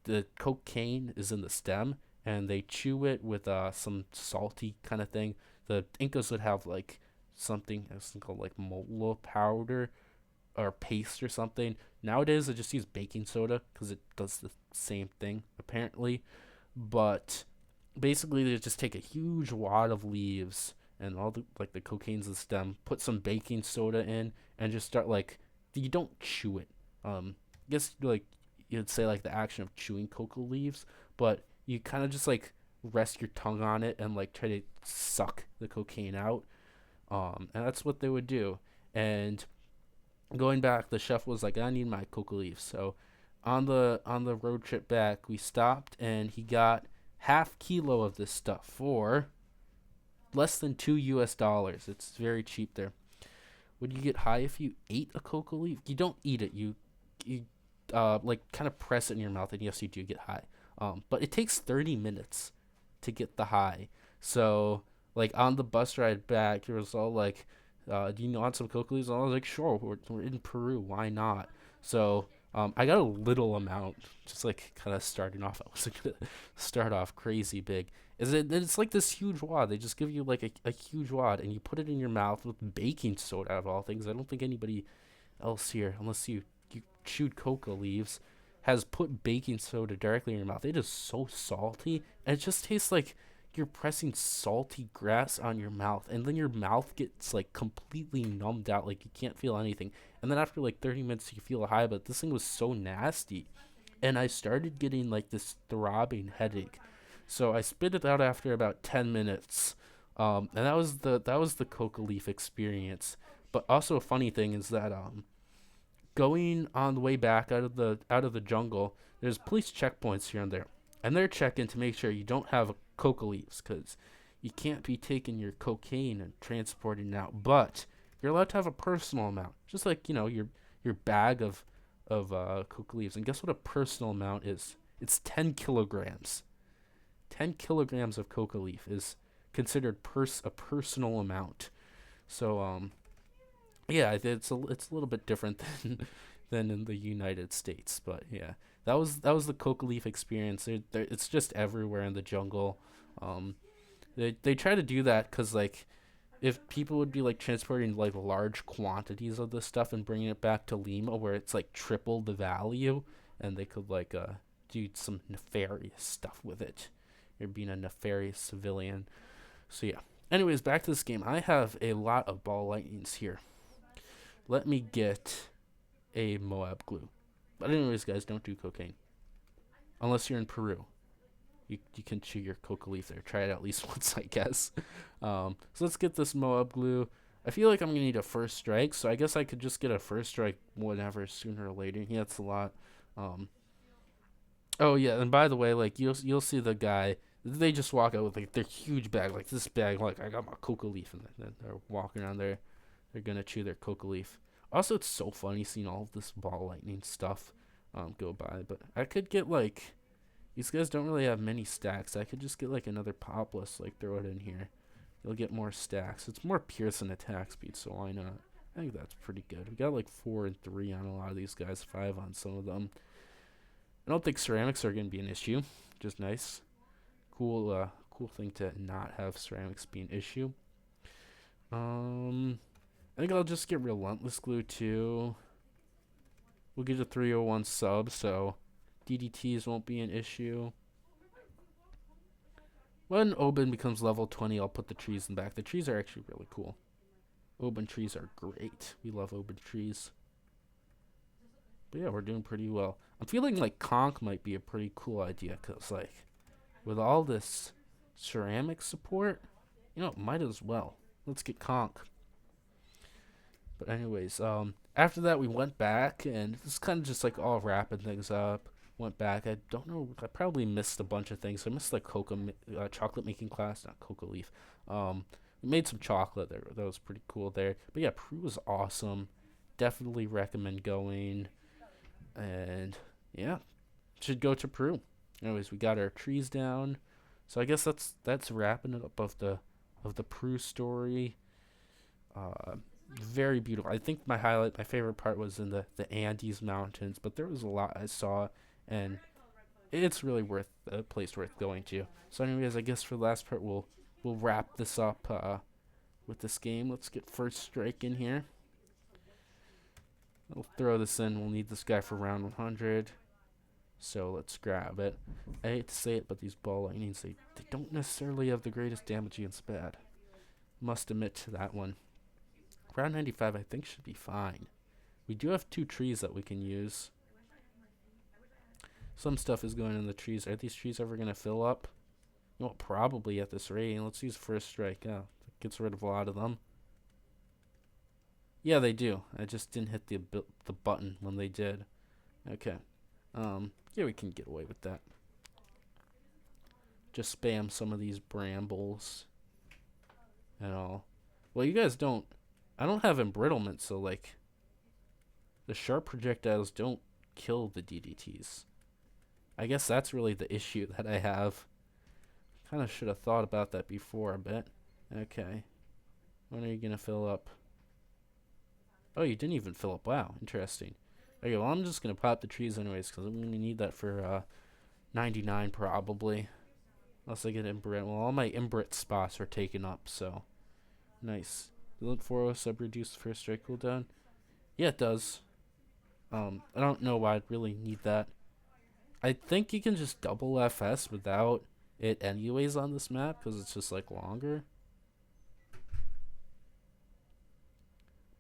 the cocaine is in the stem, and they chew it with some salty kind of thing. The Incas would have like something that's called like mola powder or paste or something. Nowadays, I just use baking soda because it does the same thing apparently. But basically, they just take a huge wad of leaves and all the like the cocaine's the stem, put some baking soda in, and just start like you don't chew it. I guess like you'd say like the action of chewing coca leaves, but you kind of just like rest your tongue on it and like try to suck the cocaine out. And that's what they would do. And going back, the chef was like, "I need my coca leaves." So on the road trip back, we stopped and he got half kilo of this stuff for less than $2 US. It's very cheap there. Would you get high if you ate a coca leaf? You don't eat it. You like kind of press it in your mouth, and yes, you do get high. But it takes 30 minutes to get the high. So like on the bus ride back, it was all like, "Do you want some coca leaves?" And I was like, "Sure, we're in Peru. Why not?" So I got a little amount, just like kind of starting off. I wasn't gonna start off crazy big. It's like this huge wad. They just give you like a huge wad, and you put it in your mouth with baking soda of all things. I don't think anybody else here, unless you chewed coca leaves, has put baking soda directly in your mouth. It is so salty, and it just tastes like you're pressing salty grass on your mouth, and then your mouth gets like completely numbed out, like you can't feel anything. And then after like 30 minutes, you feel a high, but this thing was so nasty, and I started getting like this throbbing headache. So I spit it out after about 10 minutes, and that was the coca leaf experience. But also a funny thing is that going on the way back out of the jungle, there's police checkpoints here and there, and they're checking to make sure you don't have coca leaves, because you can't be taking your cocaine and transporting it out. But you're allowed to have a personal amount, just like your bag of coca leaves. And guess what a personal amount is? It's 10 kilograms. 10 kilograms of coca leaf is considered a personal amount. So yeah, it's a little bit different than in the United States, but yeah, that was the coca leaf experience. It's just everywhere in the jungle. Um, they try to do that because like if people would be like transporting like large quantities of this stuff and bringing it back to Lima, where it's like triple the value, and they could like do some nefarious stuff with it. You're being a nefarious civilian. So yeah. Anyways, back to this game. I have a lot of ball lightnings here. Let me get a Moab glue. But anyways, guys, don't do cocaine unless you're in Peru. You can chew your coca leaf there. Try it at least once, I guess. So let's get this Moab glue. I feel like I'm gonna need a first strike, so I guess I could just get a first strike whenever, sooner or later. Yeah, that's a lot. Um, oh yeah, and by the way, like you'll see the guy. They just walk out with like their huge bag, like this bag. Like I got my coca leaf, and then they're walking around there. They're gonna chew their coca leaf. Also, it's so funny seeing all of this ball lightning stuff go by. But I could get like these guys don't really have many stacks. I could just get like another Poplus, like throw it in here. You'll get more stacks. It's more Pierce than attack speed, so why not? I think that's pretty good. We got like 4 and 3 on a lot of these guys, 5 on some of them. I don't think ceramics are gonna be an issue. Just nice, cool thing to not have ceramics be an issue. I think I'll just get Relentless Glue too. We'll get a 301 sub, so DDTs won't be an issue. When Oban becomes level 20, I'll put the trees in back. The trees are actually really cool. Oban trees are great. We love Oban trees. But yeah, we're doing pretty well. I'm feeling like Conch might be a pretty cool idea, because like with all this ceramic support, might as well. Let's get Conch. But anyways, after that we went back, and it's kind of just like all wrapping things up. Went back. I don't know. I probably missed a bunch of things. I missed like chocolate making class, not coca leaf. We made some chocolate there. That was pretty cool there. But yeah, Peru was awesome. Definitely recommend going. And yeah, should go to Peru. Anyways, we got our trees down. So I guess that's wrapping it up of the Peru story. Uh, Very beautiful. I think my favorite part was in the Andes Mountains, but there was a lot I saw, and it's really worth a place worth going to. So anyways, I guess for the last part we'll wrap this up with this game. Let's get first strike in here. We'll throw this in. We'll need this guy for round 100. So let's grab it. I hate to say it, but these ball lightnings, they don't necessarily have the greatest damage against bad. Must admit to that one. Round 95 I think should be fine. We do have 2 trees that we can use. Some stuff is going in the trees. Are these trees ever going to fill up? You know, probably at this rate. Let's use first strike. Oh, that gets rid of a lot of them. Yeah, they do. I just didn't hit the button when they did. Okay. Yeah, we can get away with that. Just spam some of these brambles and all. Well, you guys don't. I don't have embrittlement, so like the sharp projectiles don't kill the DDTs. I guess that's really the issue that I have. Kind of should have thought about that before a bit. Okay. When are you gonna fill up? Oh, you didn't even fill up. Wow, interesting. Okay, well, I'm just going to pop the trees anyways, because I'm going to need that for 99 probably. Unless I get Imbrit. Well, all my Imbrit spots are taken up, so. Nice. Doesn't 4-0 sub reduce first strike cooldown? Yeah, it does. I don't know why I'd really need that. I think you can just double FS without it anyways on this map, because it's just, like, longer.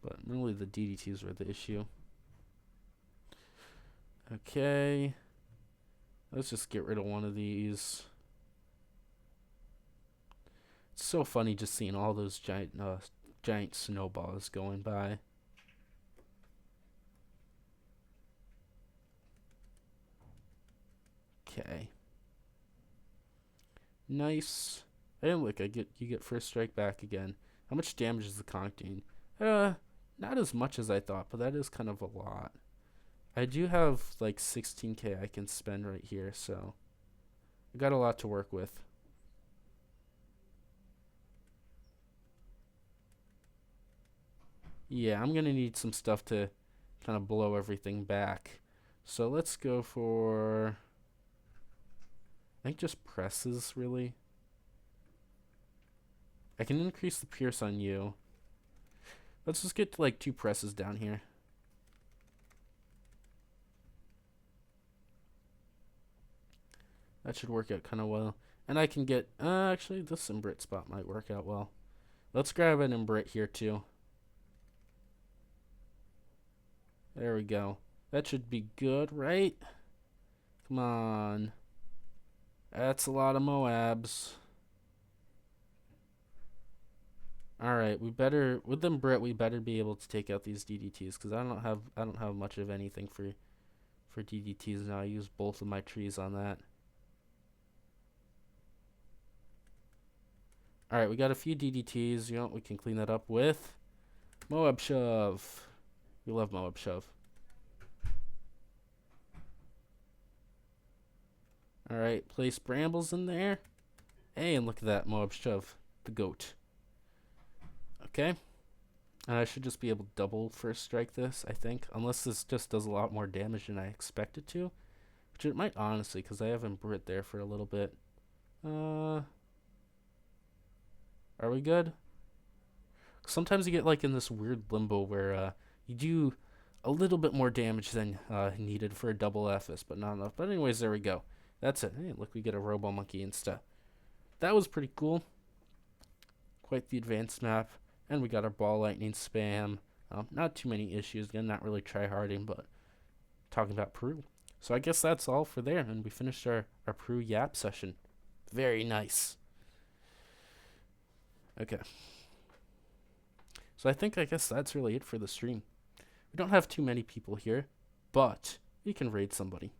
But really the DDTs were the issue. Okay. Let's just get rid of one of these. It's so funny just seeing all those giant snowballs going by. Okay. Nice. Hey, look, you get first strike back again. How much damage is the conch doing? Not as much as I thought, but that is kind of a lot. I do have like 16k I can spend right here, so I got a lot to work with. Yeah, I'm gonna need some stuff to kind of blow everything back. So let's go for, I think just presses, really. I can increase the pierce on you. Let's just get to like 2 presses down here. That should work out kind of well. And I can get, actually, this Imbrit spot might work out well. Let's grab an Imbrit here, too. There we go. That should be good, right? Come on. That's a lot of Moabs. Alright, we better, with Imbrit, we better be able to take out these DDTs, because I don't have much of anything for DDTs now. I use both of my trees on that. Alright, we got a few DDTs. You know, we can clean that up with Moab Shove. We love Moab Shove. Alright, place brambles in there. Hey, and look at that, Moab Shove. The goat. Okay. And I should just be able to double first strike this, I think. Unless this just does a lot more damage than I expect it to. Which it might, honestly, because I have Imbrit there for a little bit. Are we good? Sometimes you get like in this weird limbo where you do a little bit more damage than needed for a double FS, but not enough. But anyways, there we go. That's it. Hey, look, we get a Robo Monkey and stuff. That was pretty cool. Quite the advanced map. And we got our ball lightning spam. Not too many issues. Again, not really try-harding, but talking about Peru. So I guess that's all for there. And we finished our Peru Yap session. Very nice. Okay. So I guess that's really it for the stream. We don't have too many people here, but you can raid somebody.